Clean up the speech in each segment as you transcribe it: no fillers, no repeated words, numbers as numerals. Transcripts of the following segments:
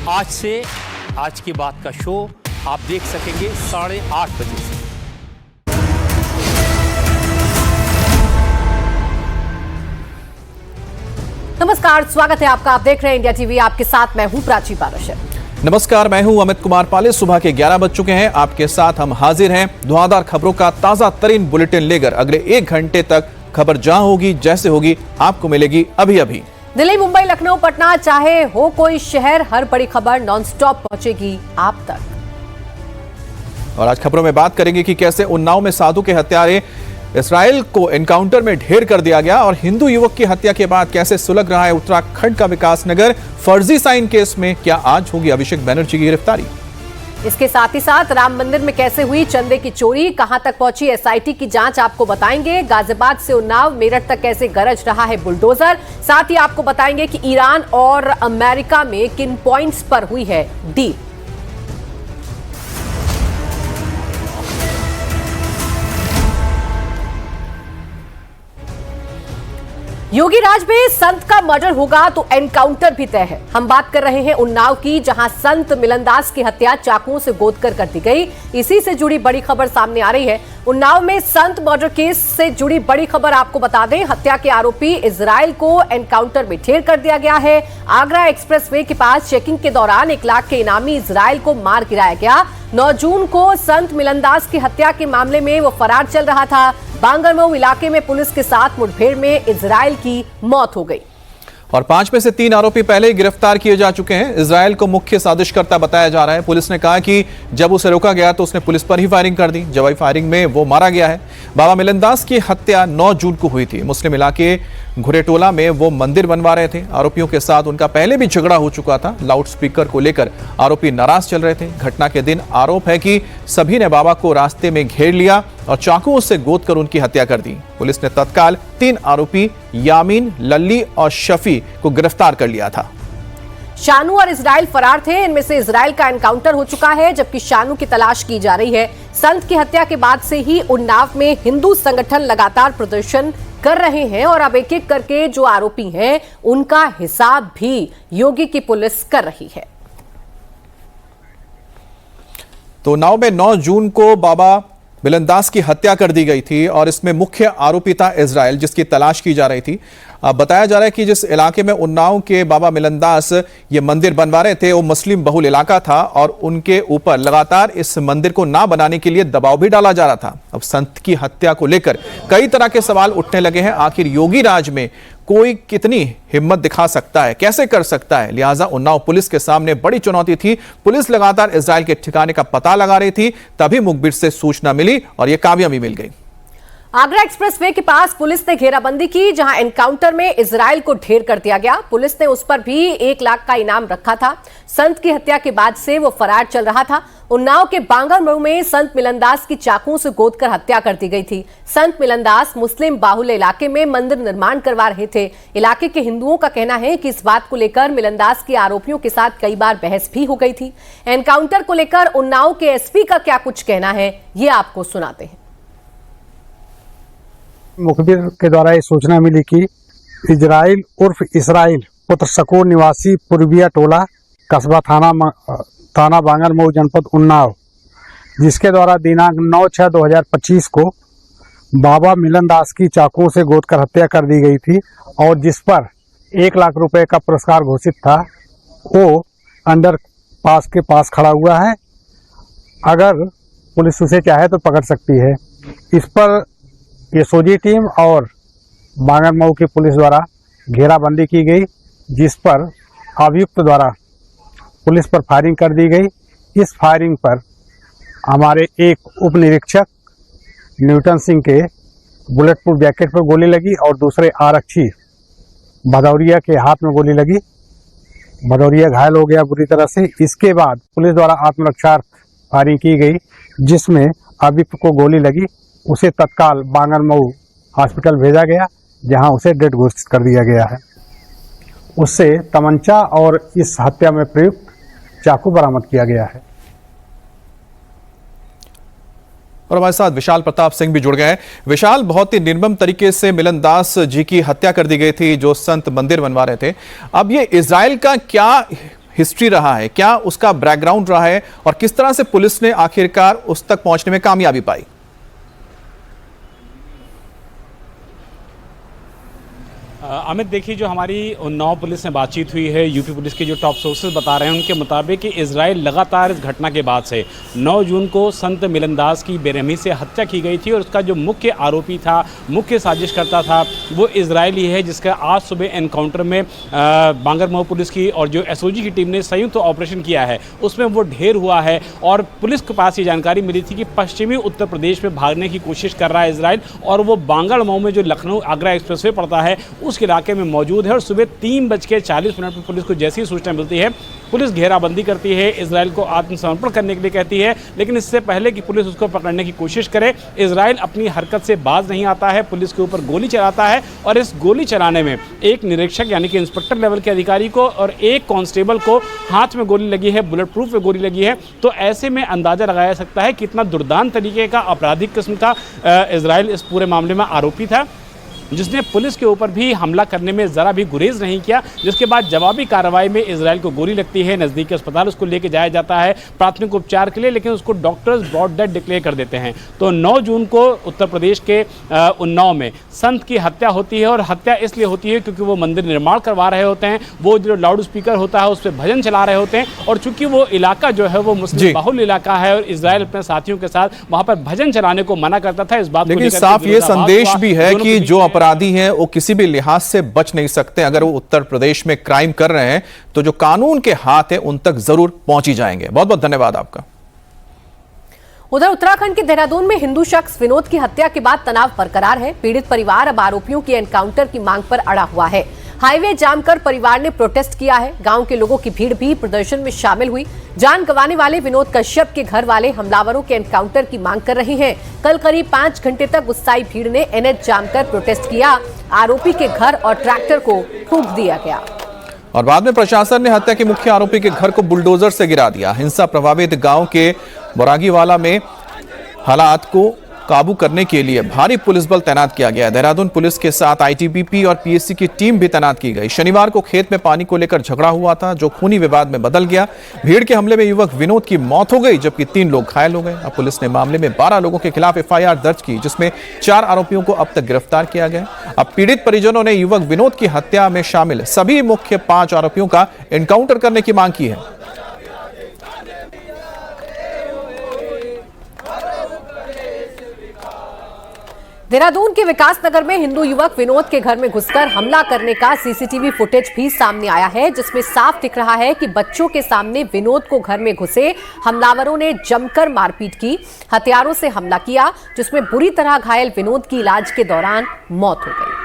आज से आज की बात का शो आप देख सकेंगे 8:30 बजे से। नमस्कार, स्वागत है आपका। आप देख रहे हैं इंडिया टीवी। आपके साथ मैं हूं प्राची पारशर। नमस्कार, मैं हूं अमित कुमार पाले। सुबह के 11 बज चुके हैं। आपके साथ हम हाजिर हैं धुआंधार खबरों का ताजा तरीन बुलेटिन लेकर। अगले 1 घंटे तक खबर जहां होगी, जैसे होगी, आपको मिलेगी अभी अभी। दिल्ली, मुंबई, लखनऊ, पटना, चाहे हो कोई शहर, हर बड़ी खबर नॉनस्टॉप पहुंचेगी आप तक। और आज खबरों में बात करेंगे कि कैसे उन्नाव में साधु के हत्यारे इस्राइल को एनकाउंटर में ढेर कर दिया गया, और हिंदू युवक की हत्या के बाद कैसे सुलग रहा है उत्तराखंड का विकास नगर। फर्जी साइन केस में क्या आज होगी अभिषेक बनर्जी की गिरफ्तारी। इसके साथ ही साथ राम मंदिर में कैसे हुई चंदे की चोरी, कहां तक पहुंची एसआईटी की जांच, आपको बताएंगे। गाजियाबाद से उन्नाव, मेरठ तक कैसे गरज रहा है बुलडोजर। साथ ही आपको बताएंगे कि ईरान और अमेरिका में किन पॉइंट्स पर हुई है डील। योगी राज में संत का मर्डर होगा तो एनकाउंटर भी तय है। हम बात कर रहे हैं उन्नाव की, जहां संत मिलनदास की हत्या चाकुओं से गोदकर कर दी गई। इसी से जुड़ी बड़ी खबर सामने आ रही है। उन्नाव में संत मर्डर केस से जुड़ी बड़ी खबर आपको बता दें। हत्या के आरोपी इजराइल को एनकाउंटर में ढेर कर दिया गया है। आगरा एक्सप्रेसवे के पास चेकिंग के दौरान 1 लाख के इनामी इजराइल को मार गिराया गया। 9 जून को संत मिलनदास की हत्या के मामले में वो फरार चल रहा था। बांगरमऊ इलाके में पुलिस के साथ मुठभेड़ में इजराइल की मौत हो गई। और 5 में से 3 आरोपी पहले ही गिरफ्तार किए जा चुके हैं। इजराइल को मुख्य साजिशकर्ता बताया जा रहा है। पुलिस ने कहा कि जब उसे रोका गया तो उसने पुलिस पर ही फायरिंग कर दी। जवाबी फायरिंग में वो मारा गया है। बाबा मिलनदास की हत्या 9 जून को हुई थी। मुस्लिम इलाके घुरेटोला में वो मंदिर बनवा रहे थे। आरोपियों के साथ उनका पहले भी झगड़ा हो चुका था। लाउड स्पीकर को लेकर आरोपी नाराज चल रहे थे। घटना के दिन आरोप है कि सभी ने बाबा को रास्ते में घेर लिया और चाकुओं से गोदकर उनकी हत्या कर दी। पुलिस ने तत्काल 3 आरोपी यामीन, लल्ली और शफी को गिरफ्तार कर लिया था। शानू और इजराइल फरार थे। इनमें से इजराइल का एनकाउंटर हो चुका है, जबकि शानू की तलाश की जा रही है। संत की हत्या के बाद से ही उन्नाव में हिंदू संगठन लगातार प्रदर्शन कर रहे हैं, और अब एक एक करके जो आरोपी हैं उनका हिसाब भी योगी की पुलिस कर रही है। तो उन्नाव में 9 जून को बाबा मिलनदास की हत्या कर दी गई थी, और इसमें मुख्य आरोपी था इजराइल, जिसकी तलाश की जा रही थी। बताया जा रहा है कि जिस इलाके में उन्नाव के बाबा मिलनदास ये मंदिर बनवा रहे थे वो मुस्लिम बहुल इलाका था, और उनके ऊपर लगातार इस मंदिर को ना बनाने के लिए दबाव भी डाला जा रहा था। अब संत की हत्या को लेकर कई तरह के सवाल उठने लगे हैं। आखिर योगी राज में कोई कितनी हिम्मत दिखा सकता है, कैसे कर सकता है। लिहाजा उन्नाव पुलिस के सामने बड़ी चुनौती थी। पुलिस लगातार इजराइल के ठिकाने का पता लगा रही थी, तभी मुखबिर से सूचना मिली और यह कामयाबी मिल गई। आगरा एक्सप्रेसवे के पास पुलिस ने घेराबंदी की, जहां एनकाउंटर में इजराइल को ढेर कर दिया गया। पुलिस ने उस पर भी 1 लाख का इनाम रखा था। संत की हत्या के बाद से वो फरार चल रहा था। उन्नाव के बांगरमऊ में संत मिलनदास की चाकुओं से गोदकर हत्या कर दी गई थी। संत मिलनदास मुस्लिम बाहुल्य इलाके में मंदिर निर्माण करवा रहे थे। इलाके के हिंदुओं का कहना है कि इस बात को लेकर मिलनदास के आरोपियों के साथ कई बार बहस भी हो गई थी। एनकाउंटर को लेकर उन्नाव के एसपी का क्या कुछ कहना है, ये आपको सुनाते हैं। मुखबिर के द्वारा ये सूचना मिली कि इजराइल उर्फ इसराइल पुत्र शकूर निवासी पूर्विया टोला कस्बा थाना बांगरमऊ जनपद उन्नाव, जिसके द्वारा दिनांक 9/6/2025 को बाबा मिलनदास की चाकुओं से गोदकर हत्या कर दी गई थी, और जिस पर 1 लाख रुपए का पुरस्कार घोषित था, वो अंडर पास के पास खड़ा हुआ है। अगर पुलिस उसे चाहे तो पकड़ सकती है। इस पर एसओजी टीम और बांगरमऊ की पुलिस द्वारा घेराबंदी की गई, जिस पर अभियुक्त द्वारा पुलिस पर फायरिंग कर दी गई। इस फायरिंग पर हमारे एक उप निरीक्षक न्यूटन सिंह के बुलेट प्रूफ जैकेट पर गोली लगी, और दूसरे आरक्षी भदौरिया के हाथ में गोली लगी। भदौरिया घायल हो गया बुरी तरह से। इसके बाद पुलिस द्वारा आत्मरक्षा फायरिंग की गई, जिसमें अभियुक्त को गोली लगी। उसे तत्काल बांगरमऊ हॉस्पिटल भेजा गया, जहां उसे डेड घोषित कर दिया गया है। उससे तमंचा और इस हत्या में प्रयुक्त चाकू बरामद किया गया है। और हमारे साथ विशाल प्रताप सिंह भी जुड़ गए हैं। विशाल, बहुत ही निर्मम तरीके से मिलनदास जी की हत्या कर दी गई थी, जो संत मंदिर बनवा रहे थे। अब ये इजराइल का क्या हिस्ट्री रहा है, क्या उसका बैकग्राउंड रहा है और किस तरह से पुलिस ने आखिरकार उस तक पहुंचने में कामयाबी पाई? अमित, देखिए, जो हमारी उन्नाव पुलिस से बातचीत हुई है, यूपी पुलिस के जो टॉप सोर्सेज बता रहे हैं उनके मुताबिक कि इजराइल लगातार इस घटना के बाद से 9 जून को संत मिलनदास की बेरहमी से हत्या की गई थी और उसका जो मुख्य आरोपी था, मुख्य साजिशकर्ता था, वो इजरायली है, जिसका आज सुबह एनकाउंटर में बांगरमऊ पुलिस की और जो एसओजी की टीम ने संयुक्त ऑपरेशन किया है उसमें वो ढेर हुआ है। और पुलिस के पास ये जानकारी मिली थी कि पश्चिमी उत्तर प्रदेश में भागने की कोशिश कर रहा है इजराइल और वो बांगरमऊ में जो लखनऊ आगरा एक्सप्रेसवे पड़ता है उस इलाके में मौजूद है। और सुबह 3:40 पर पुलिस को जैसी ही सूचना मिलती है, पुलिस घेराबंदी करती है, इजराइल को आत्मसमर्पण करने के लिए कहती है। लेकिन इससे पहले कि पुलिस उसको पकड़ने की कोशिश करे, इजराइल अपनी हरकत से बाज नहीं आता है, पुलिस के ऊपर गोली चलाता है। और इस गोली चलाने में एक निरीक्षक यानी कि इंस्पेक्टर लेवल के अधिकारी को और एक कांस्टेबल को हाथ में गोली लगी है, बुलेट प्रूफ में गोली लगी है। तो ऐसे में अंदाजा लगाया जा सकता है कि कितना दुर्दांत तरीके का, आपराधिक किस्म का इजराइल इस पूरे मामले में आरोपी था, जिसने पुलिस के ऊपर भी हमला करने में ज़रा भी गुरेज नहीं किया। जिसके बाद जवाबी कार्रवाई में इजराइल को गोली लगती है, नज़दीकी अस्पताल उसको लेके जाया जाता है प्राथमिक उपचार के लिए, लेकिन उसको डॉक्टर्स ब्रॉड डेड डिक्लेयर कर देते हैं। तो 9 जून को उत्तर प्रदेश के उन्नाव में संत की हत्या होती है और हत्या इसलिए होती है क्योंकि वो मंदिर निर्माण करवा रहे होते हैं, वो जो लाउड स्पीकर होता है उस पर भजन चला रहे होते हैं और चूंकि वो इलाका जो है वो मुस्लिम बाहुल इलाका है और इजराइल अपने साथियों के साथ वहाँ पर भजन चलाने को मना करता था। इस बात लेकिन साफ ये संदेश भी है कि जो अपराधी हैं वो किसी भी लिहाज से बच नहीं सकते। अगर वो उत्तर प्रदेश में क्राइम कर रहे हैं तो जो कानून के हाथ है उन तक जरूर पहुंच ही जाएंगे। बहुत बहुत धन्यवाद आपका। उधर उत्तराखंड के देहरादून में हिंदू शख्स विनोद की हत्या के बाद तनाव बरकरार है। पीड़ित परिवार अब आरोपियों की एनकाउंटर की मांग पर अड़ा हुआ है। हाईवे जाम कर परिवार ने प्रोटेस्ट किया है। गांव के लोगों की भीड़ भी प्रदर्शन में शामिल हुई। जान गंवाने वाले विनोद कश्यप के घर वाले हमलावरों के एनकाउंटर की मांग कर रहे हैं। कल करीब 5 घंटे तक गुस्साई भीड़ ने एनएच जाम कर प्रोटेस्ट किया। आरोपी के घर और ट्रैक्टर को फूंक दिया गया और बाद में प्रशासन ने हत्या के मुख्य आरोपी के घर को बुलडोजर से गिरा दिया। हिंसा प्रभावित गांव के बोरागीवाला में हालात को काबू करने के लिए भारी पुलिस बल तैनात किया गया। देहरादून पुलिस के साथ आईटीबीपी और पीएससी की टीम भी तैनात की गई। शनिवार को खेत में पानी को लेकर झगड़ा हुआ था जो खूनी विवाद में बदल गया। भीड़ के हमले में युवक विनोद की मौत हो गई जबकि 3 लोग घायल हो गए। अब पुलिस ने मामले में 12 लोगों के खिलाफ एफआईआर दर्ज की जिसमें 4 आरोपियों को अब तक गिरफ्तार किया गया। अब पीड़ित परिजनों ने युवक विनोद की हत्या में शामिल सभी मुख्य 5 आरोपियों का एनकाउंटर करने की मांग की है। देहरादून के विकास नगर में हिंदू युवक विनोद के घर में घुसकर हमला करने का सीसीटीवी फुटेज भी सामने आया है जिसमें साफ दिख रहा है कि बच्चों के सामने विनोद को घर में घुसे हमलावरों ने जमकर मारपीट की, हथियारों से हमला किया जिसमें बुरी तरह घायल विनोद की इलाज के दौरान मौत हो गई।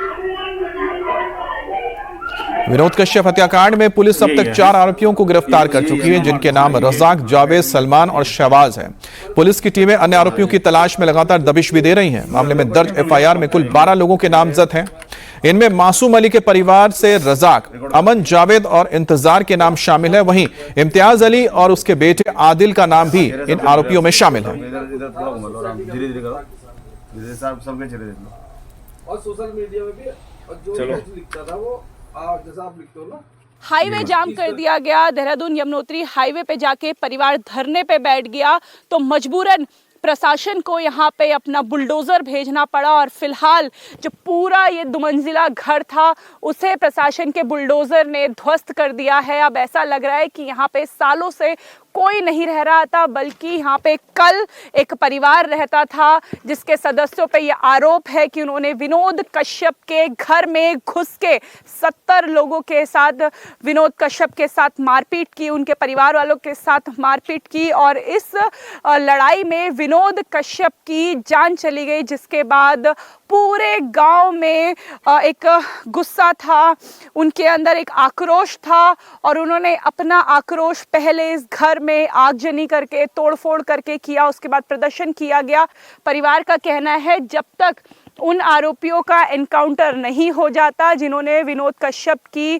विनोद कश्यप हत्याकांड में पुलिस अब तक 4 आरोपियों को गिरफ्तार कर चुकी है जिनके नाम रजाक, जावेद, सलमान और शहबाज हैं। पुलिस की टीमें अन्य आरोपियों की तलाश में लगातार दबिश भी दे रही हैं। मामले में दर्ज एफआईआर में कुल 12 लोगों के नामजद हैं। इनमें मासूम अली के परिवार से रजाक, अमन, जावेद और इंतजार के नाम शामिल है। वहीं इम्तियाज अली और उसके बेटे आदिल का नाम भी इन आरोपियों में शामिल है। सोशल मीडिया में भी जो लिखता था वो जैसा आप लिखते हो ना। हाईवे जाम कर दिया गया। देहरादून यमुनोत्री हाईवे पे जाके परिवार धरने पे बैठ गया तो मजबूरन प्रशासन को यहाँ पे अपना बुलडोजर भेजना पड़ा और फिलहाल जो पूरा ये 2 मंजिला घर था उसे प्रशासन के बुलडोजर ने ध्वस्त कर दिया है। अब ऐसा लग रहा है कि यहाँ पे सालों से कोई नहीं रह रहा था बल्कि यहाँ पे कल एक परिवार रहता था जिसके सदस्यों पे ये आरोप है कि उन्होंने विनोद कश्यप के घर में घुस के 70 लोगों के साथ विनोद कश्यप के साथ मारपीट की, उनके परिवार वालों के साथ मारपीट की और इस लड़ाई में विनोद कश्यप की जान चली गई जिसके बाद पूरे गांव में एक गुस्सा था, उनके अंदर एक आक्रोश था और उन्होंने अपना आक्रोश पहले इस घर में आगजनी करके तोड़फोड़ करके किया, उसके बाद प्रदर्शन किया गया। परिवार का कहना है जब तक उन आरोपियों का एनकाउंटर नहीं हो जाता जिन्होंने विनोद कश्यप की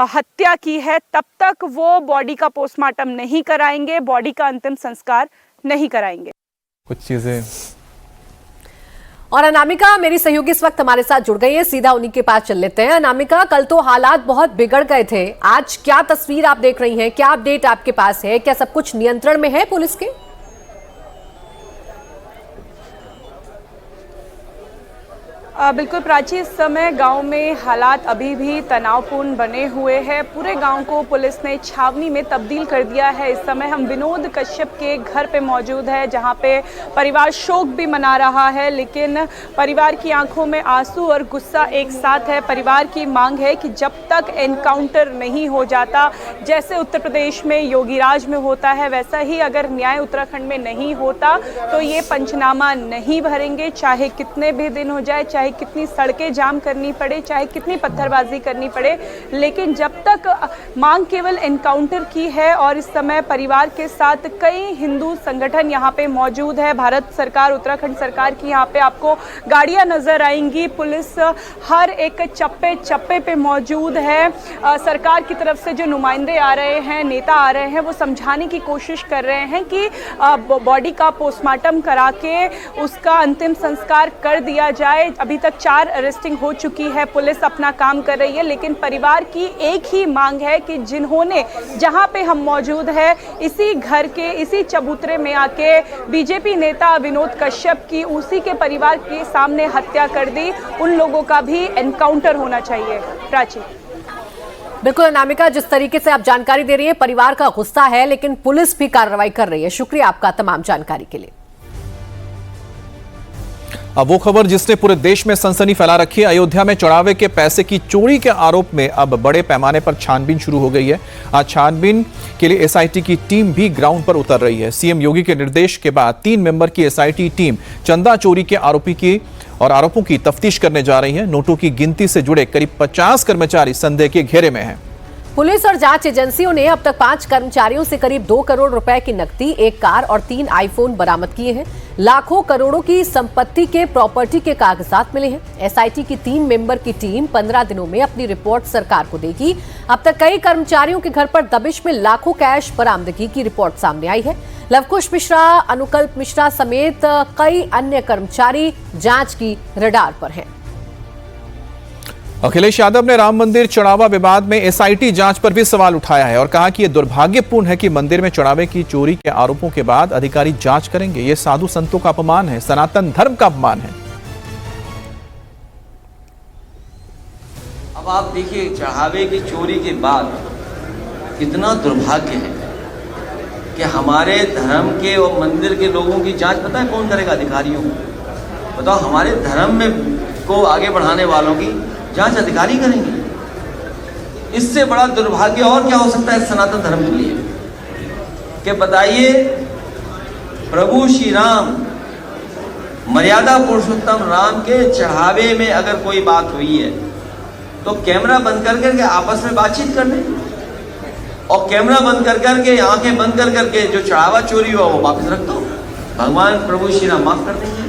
हत्या की है तब तक वो बॉडी का पोस्टमार्टम नहीं कराएंगे, बॉडी का अंतिम संस्कार नहीं कराएंगे। कुछ चीजें और अनामिका मेरी सहयोगी इस वक्त हमारे साथ जुड़ गई है, सीधा उन्हीं के पास चल लेते हैं। अनामिका, कल तो हालात बहुत बिगड़ गए थे, आज क्या तस्वीर आप देख रही हैं, क्या अपडेट आपके पास है, क्या सब कुछ नियंत्रण में है पुलिस के? बिल्कुल प्राची, इस समय गांव में हालात अभी भी तनावपूर्ण बने हुए हैं। पूरे गांव को पुलिस ने छावनी में तब्दील कर दिया है। इस समय हम विनोद कश्यप के घर पे मौजूद है, जहां पे परिवार शोक भी मना रहा है, लेकिन परिवार की आंखों में आंसू और गुस्सा एक साथ है। परिवार की मांग है कि जब तक एनकाउंटर नहीं हो जाता, जैसे उत्तर प्रदेश में योगी राज में होता है, वैसा ही अगर न्याय उत्तराखंड में नहीं होता तो ये पंचनामा नहीं भरेंगे, चाहे कितने भी दिन हो जाए, चाहे कितनी सड़कें जाम करनी पड़े, चाहे कितनी पत्थरबाजी करनी पड़े, लेकिन जब तक मांग केवल एनकाउंटर की है। और इस समय परिवार के साथ कई हिंदू संगठन यहाँ पे मौजूद है। भारत सरकार, उत्तराखंड सरकार की यहाँ पे आपको गाड़ियाँ नजर आएंगी। पुलिस हर एक चप्पे चप्पे पे मौजूद है। सरकार की तरफ से जो नुमाइंदे आ रहे हैं, नेता आ रहे हैं, वो समझाने की कोशिश कर रहे हैं कि बॉडी का पोस्टमार्टम करा के उसका अंतिम संस्कार कर दिया जाए। अभी तक 4 अरेस्टिंग हो चुकी है, पुलिस अपना काम कर रही है, लेकिन परिवार की एक ही मांग है कि जिन्होंने, जहां पे हम मौजूद है, इसी घर के इसी चबूतरे में आके बीजेपी नेता विनोद कश्यप की उसी के परिवार के सामने हत्या कर दी, उन लोगों का भी एनकाउंटर होना चाहिए। प्राची। बिल्कुल अनामिका, जिस तरीके से आप जानकारी दे रही हैं, परिवार का गुस्सा है, लेकिन पुलिस भी कार्रवाई कर रही है। शुक्रिया आपका तमाम जानकारी के लिए। अब वो खबर जिसने पूरे देश में सनसनी फैला रखी है, अयोध्या में चढ़ावे के पैसे की चोरी के आरोप में अब बड़े पैमाने पर छानबीन शुरू हो गई है। आज छानबीन के लिए एसआईटी की टीम भी ग्राउंड पर उतर रही है। सीएम योगी के निर्देश के बाद 3 मेंबर की एसआईटी टीम चंदा चोरी के आरोपों की तफ्तीश करने जा रही है। नोटों की गिनती से जुड़े करीब 50 कर्मचारी संदेह के घेरे में हैं। पुलिस और जांच एजेंसियों ने अब तक 5 कर्मचारियों से करीब 2 करोड़ रुपए की नकदी, 1 कार और 3 आईफोन बरामद किए हैं। लाखों करोड़ों की संपत्ति के प्रॉपर्टी के कागजात मिले हैं। एसआईटी की 3 मेंबर की टीम 15 दिनों में अपनी रिपोर्ट सरकार को देगी। अब तक कई कर्मचारियों के घर पर दबिश में लाखों कैश बरामदगी की रिपोर्ट सामने आई है। लवकुश मिश्रा, अनुकल्प मिश्रा समेत कई अन्य कर्मचारी जांच की रडार पर हैं। अखिलेश यादव ने राम मंदिर चढ़ावा विवाद में एसआईटी जांच पर भी सवाल उठाया है और कहा कि यह दुर्भाग्यपूर्ण है कि मंदिर में चढ़ावे की चोरी के आरोपों के बाद अधिकारी जांच करेंगे। यह साधु संतों का अपमान है, सनातन धर्म का अपमान है। अब आप देखिए, चढ़ावे की चोरी के बाद कितना दुर्भाग्य है कि हमारे धर्म के और मंदिर के लोगों की जांच पता है कौन करेगा? अधिकारियों को। बताओ, हमारे धर्म में को आगे बढ़ाने वालों की जांच अधिकारी करेंगे। इससे बड़ा दुर्भाग्य और क्या हो सकता है सनातन धर्म के लिए? कि बताइए, प्रभु श्री राम, मर्यादा पुरुषोत्तम राम के चढ़ावे में अगर कोई बात हुई है तो कैमरा बंद कर करके आपस में बातचीत कर लें, और कैमरा बंद कर करके, आंखें बंद कर करके जो चढ़ावा चोरी हुआ वो वापस रख दो, भगवान प्रभु श्री राम माफ कर देंगे।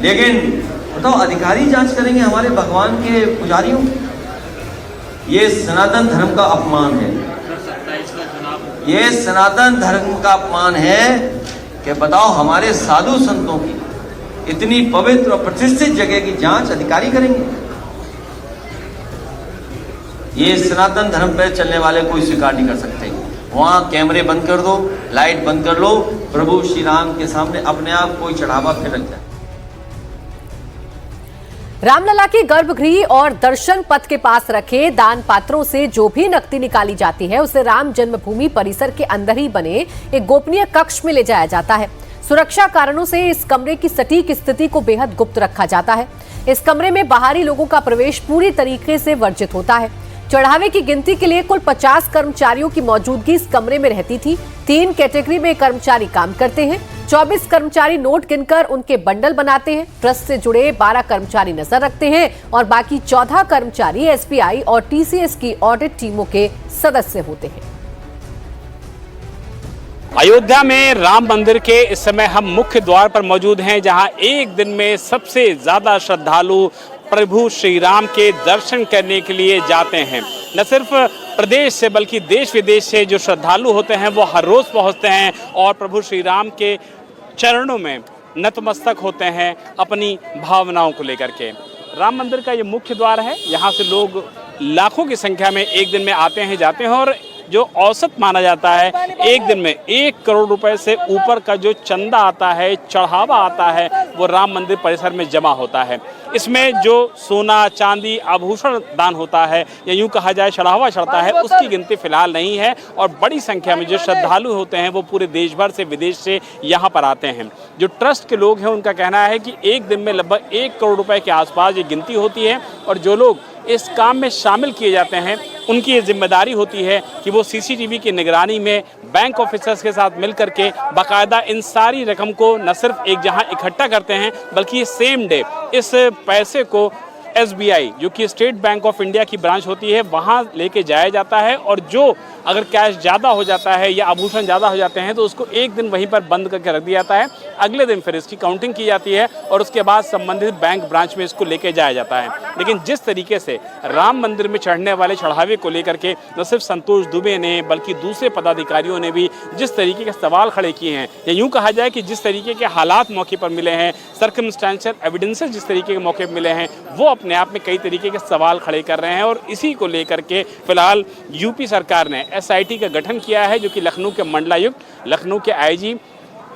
लेकिन बताओ, अधिकारी जांच करेंगे हमारे भगवान के पुजारियों? ये सनातन धर्म का अपमान है। ये सनातन धर्म का अपमान है कि बताओ, हमारे साधु संतों की इतनी पवित्र और प्रतिष्ठित जगह की जांच अधिकारी करेंगे? ये सनातन धर्म पर चलने वाले कोई स्वीकार नहीं कर सकते। वहां कैमरे बंद कर दो, लाइट बंद कर लो, प्रभु श्री राम के सामने अपने आप कोई चढ़ावा फिर रख जाए। रामलला के गर्भगृह और दर्शन पथ के पास रखे दान पात्रों से जो भी नकदी निकाली जाती है, उसे राम जन्मभूमि परिसर के अंदर ही बने एक गोपनीय कक्ष में ले जाया जाता है। सुरक्षा कारणों से इस कमरे की सटीक स्थिति को बेहद गुप्त रखा जाता है। इस कमरे में बाहरी लोगों का प्रवेश पूरी तरीके से वर्जित होता है। चढ़ावे की गिनती के लिए कुल 50 कर्मचारियों की मौजूदगी इस कमरे में रहती थी। 3 कैटेगरी में कर्मचारी काम करते हैं। 24 कर्मचारी नोट गिनकर उनके बंडल बनाते हैं। ट्रस्ट से जुड़े 12 कर्मचारी नजर रखते हैं और बाकी 14 कर्मचारी एसबीआई और टीसीएस की ऑडिट टीमों के सदस्य होते हैं। अयोध्या में राम मंदिर के इस समय हम मुख्य द्वार पर मौजूद हैं, जहां एक दिन में सबसे ज्यादा श्रद्धालु प्रभु श्री राम के दर्शन करने के लिए जाते हैं। न सिर्फ प्रदेश से बल्कि देश विदेश से जो श्रद्धालु होते हैं वो हर रोज पहुंचते हैं और प्रभु श्री राम के चरणों में नतमस्तक होते हैं अपनी भावनाओं को लेकर के। राम मंदिर का ये मुख्य द्वार है, यहाँ से लोग लाखों की संख्या में एक दिन में आते हैं जाते हैं और जो औसत माना जाता है एक दिन में 1 करोड़ रुपए से ऊपर का जो चंदा आता है, चढ़ावा आता है, वो राम मंदिर परिसर में जमा होता है। इसमें जो सोना चांदी आभूषण दान होता है या यूं कहा जाए चढ़ावा चढ़ता है, उसकी गिनती फिलहाल नहीं है और बड़ी संख्या में जो श्रद्धालु होते हैं वो पूरे देश भर से विदेश से यहाँ पर आते हैं। जो ट्रस्ट के लोग हैं उनका कहना है कि एक दिन में लगभग 1 करोड़ रुपए के आसपास ये गिनती होती है और जो लोग इस काम में शामिल किए जाते हैं उनकी ये जिम्मेदारी होती है कि वो सीसीटीवी की निगरानी में बैंक ऑफिसर्स के साथ मिलकर के बाकायदा इन सारी रकम को न सिर्फ एक जहां इकट्ठा करते हैं बल्कि सेम डे इस पैसे को SBI जो कि स्टेट बैंक ऑफ इंडिया की ब्रांच होती है वहां लेके जाया जाता है और जो अगर कैश ज़्यादा हो जाता है या आभूषण ज़्यादा हो जाते हैं तो उसको एक दिन वहीं पर बंद करके रख दिया जाता है। अगले दिन फिर इसकी काउंटिंग की जाती है और उसके बाद संबंधित बैंक ब्रांच में इसको लेके जाया जाता है। लेकिन जिस तरीके से राम मंदिर में चढ़ने वाले चढ़ावे को लेकर के न सिर्फ संतोष दुबे ने बल्कि दूसरे पदाधिकारियों ने भी जिस तरीके के सवाल खड़े किए हैं या यूँ कहा जाए कि जिस तरीके के हालात मौके पर मिले हैं, सर्कमस्टेंशियल एविडेंसेस जिस तरीके के मौके पर मिले हैं, वो अपने आप में कई तरीके के सवाल खड़े कर रहे हैं और इसी को लेकर के फिलहाल यूपी सरकार ने SIT का गठन किया है जो कि लखनऊ के मंडलायुक्त, लखनऊ के IG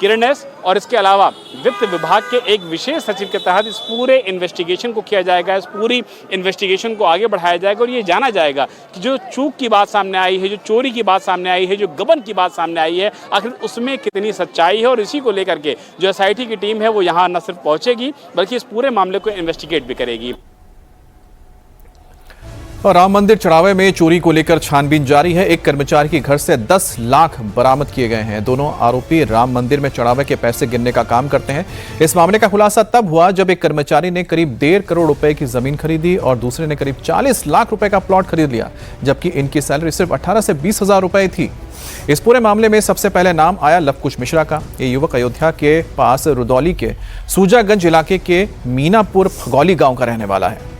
किरण एस और इसके अलावा वित्त विभाग के एक विशेष सचिव के तहत इस पूरे इन्वेस्टिगेशन को किया जाएगा। इस पूरी इन्वेस्टिगेशन को आगे बढ़ाया जाएगा और ये जाना जाएगा कि जो चूक की बात सामने आई है, जो चोरी की बात सामने आई है, जो गबन की बात सामने आई है, आखिर उसमें कितनी सच्चाई है और इसी को लेकर के जो SIT की टीम है वो यहाँ न सिर्फ पहुँचेगी बल्कि इस पूरे मामले को इन्वेस्टिगेट भी करेगी। और राम मंदिर चढ़ावे में चोरी को लेकर छानबीन जारी है। एक कर्मचारी के घर से 10 लाख बरामद किए गए हैं। दोनों आरोपी राम मंदिर में चढ़ावे के पैसे गिनने का काम करते हैं। इस मामले का खुलासा तब हुआ जब एक कर्मचारी ने करीब 1.5 करोड़ रुपए की जमीन खरीदी और दूसरे ने करीब 40 लाख रुपए का प्लॉट खरीद लिया, जबकि इनकी सैलरी सिर्फ 18 से 20 हजार रुपए थी। इस पूरे मामले में सबसे पहले नाम आया लवकुश मिश्रा का। ये युवक अयोध्या के पास रुदौली के सूजागंज इलाके के मीनापुर फगौली गांव का रहने वाला है।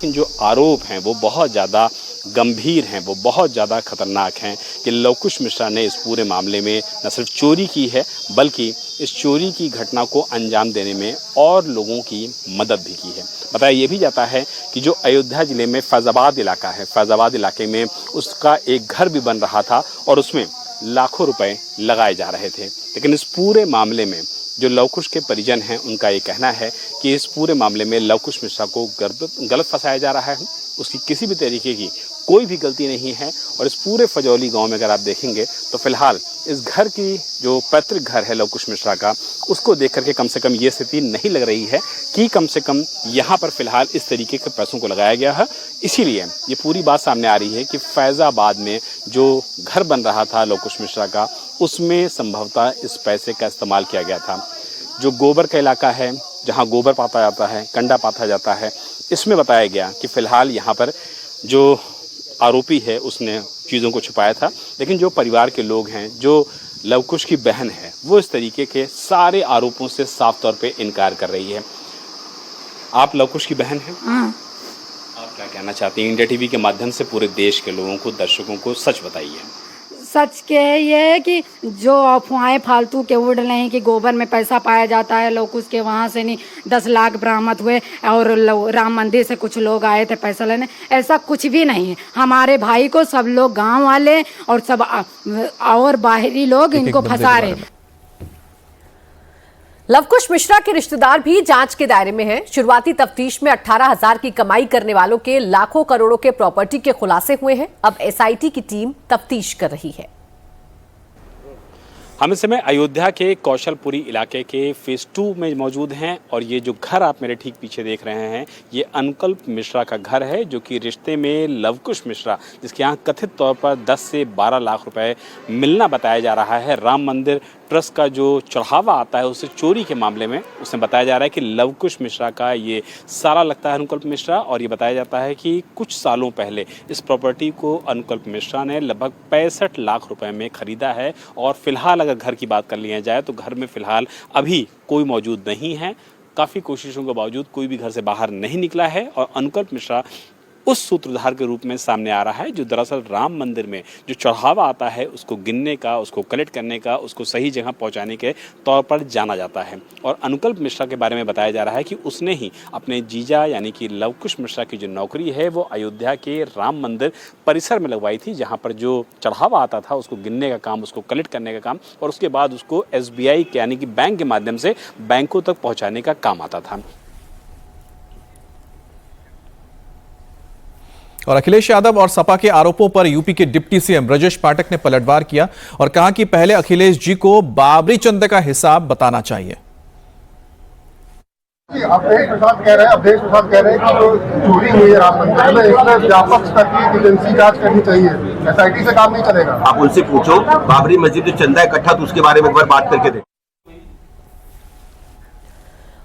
जो आरोप हैं वो बहुत ज़्यादा गंभीर हैं, वो बहुत ज़्यादा खतरनाक हैं कि लवकुश मिश्रा ने इस पूरे मामले में न सिर्फ चोरी की है बल्कि इस चोरी की घटना को अंजाम देने में और लोगों की मदद भी की है। बताया ये भी जाता है कि जो अयोध्या ज़िले में फैज़ाबाद इलाका है, फैज़ाबाद इलाके में उसका एक घर भी बन रहा था और उसमें लाखों रुपए लगाए जा रहे थे। लेकिन इस पूरे मामले में जो लवकुश के परिजन हैं उनका ये कहना है कि इस पूरे मामले में लवकुश मिश्रा को गलत फंसाया जा रहा है। उसकी किसी भी तरीके की कोई भी गलती नहीं है और इस पूरे फजौली गांव में अगर आप देखेंगे तो फिलहाल इस घर की जो पैतृक घर है लवकुश मिश्रा का, उसको देख करके कम से कम ये स्थिति नहीं लग रही है कि कम से कम यहाँ पर फिलहाल इस तरीके के पैसों को लगाया गया है। इसीलिए ये पूरी बात सामने आ रही है कि फैज़ाबाद में जो घर बन रहा था लवकुश मिश्रा का, उसमें संभवतः इस पैसे का इस्तेमाल किया गया था। जो गोबर का इलाका है, जहाँ गोबर पाता जाता है, कंडा पाता जाता है, इसमें बताया गया कि फ़िलहाल यहाँ पर जो आरोपी है उसने चीज़ों को छुपाया था। लेकिन जो परिवार के लोग हैं, जो लवकुश की बहन है, वो इस तरीके के सारे आरोपों से साफ तौर पे इनकार कर रही है। आप लवकुश की बहन हैं? आप क्या कहना चाहती हैं? इंडिया टीवी के माध्यम से पूरे देश के लोगों को, दर्शकों को सच बताइए। सच के ये है कि जो अफवाहें फालतू के उड़ रहे हैं कि गोबर में पैसा पाया जाता है, लवकुश के वहाँ से नहीं 10 लाख बरामद हुए और राम मंदिर से कुछ लोग आए थे पैसा लेने, ऐसा कुछ भी नहीं है। हमारे भाई को सब लोग गांव वाले और सब और बाहरी लोग इनको फंसा रहे हैं। लवकुश मिश्रा के रिश्तेदार भी जांच के दायरे में हैं। शुरुआती तफ्तीश में 18,000 की कमाई करने वालों के लाखों करोड़ों के प्रॉपर्टी के खुलासे हुए हैं। अब SIT की टीम तफ्तीश कर रही है। हम इस समय अयोध्या के कौशलपुरी इलाके के फेज 2 में मौजूद हैं और ये जो घर आप मेरे ठीक पीछे देख रहे हैं ये अनुकल्प मिश्रा का घर है, जो कि रिश्ते में लवकुश मिश्रा, जिसके यहाँ कथित तौर पर 10 से 12 लाख रुपए मिलना बताया जा रहा है। राम मंदिर ट्रस्ट का जो चढ़ावा आता है उससे चोरी के मामले में उसमें बताया जा रहा है कि लवकुश मिश्रा का ये सारा लगता है अनुकल्प मिश्रा। और ये बताया जाता है कि कुछ सालों पहले इस प्रॉपर्टी को अनुकल्प मिश्रा ने लगभग 65 लाख रुपए में खरीदा है। और फिलहाल अगर घर की बात कर लिया जाए तो घर में फिलहाल अभी कोई मौजूद नहीं है। काफ़ी कोशिशों के बावजूद कोई भी घर से बाहर नहीं निकला है और अनुकल्प मिश्रा उस सूत्रधार के रूप में सामने आ रहा है, जो दरअसल राम मंदिर में जो चढ़ावा आता है उसको गिनने का, उसको कलेक्ट करने का, उसको सही जगह पहुंचाने के तौर पर जाना जाता है। और अनुकल्प मिश्रा के बारे में बताया जा रहा है कि उसने ही अपने जीजा यानी कि लवकुश मिश्रा की जो नौकरी है वो अयोध्या के राम मंदिर परिसर में लगवाई थी, जहां पर जो चढ़ावा आता था उसको गिनने का काम, उसको कलेक्ट करने का काम और उसके बाद उसको SBI यानी कि बैंक के माध्यम से बैंकों तक पहुंचाने का काम आता था। और अखिलेश यादव और सपा के आरोपों पर यूपी के डिप्टी सीएम ब्रजेश पाठक ने पलटवार किया और कहा कि पहले अखिलेश जी को बाबरी चंद का हिसाब बताना चाहिए। अवधेश प्रसाद कह रहे हैं कि जो चोरी हुई है राम मंदिर में, इसमें व्यापक स्तर की एजेंसी जांच करनी चाहिए, SIT से काम नहीं चलेगा। आप उनसे पूछो, बाबरी मस्जिद जो चंदा इकट्ठा तो उसके बारे में एक बार बात करके देखो।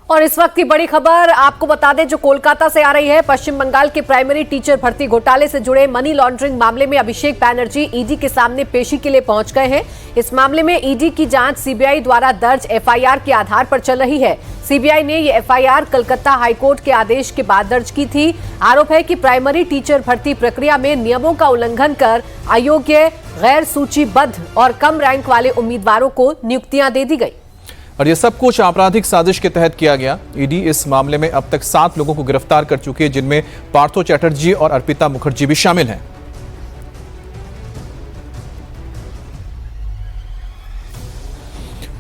और इस वक्त की बड़ी खबर आपको बता दें जो कोलकाता से आ रही है। पश्चिम बंगाल के प्राइमरी टीचर भर्ती घोटाले से जुड़े मनी लॉन्ड्रिंग मामले में अभिषेक बैनर्जी ईडी के सामने पेशी के लिए पहुंच गए हैं। इस मामले में ईडी की जांच सीबीआई द्वारा दर्ज FIR के आधार पर चल रही है। सीबीआई ने ये FIR कलकत्ता हाईकोर्ट के आदेश के बाद दर्ज की थी। आरोप है कि प्राइमरी टीचर भर्ती प्रक्रिया में नियमों का उल्लंघन कर अयोग्य, गैर सूचीबद्ध और कम रैंक वाले उम्मीदवारों को नियुक्तियां दे दी गई। और यह सब कुछ आपराधिक साजिश के तहत किया गया। ईडी इस मामले में अब तक 7 लोगों को गिरफ्तार कर चुकी है, जिनमें पार्थो चैटर्जी और अर्पिता मुखर्जी भी शामिल हैं।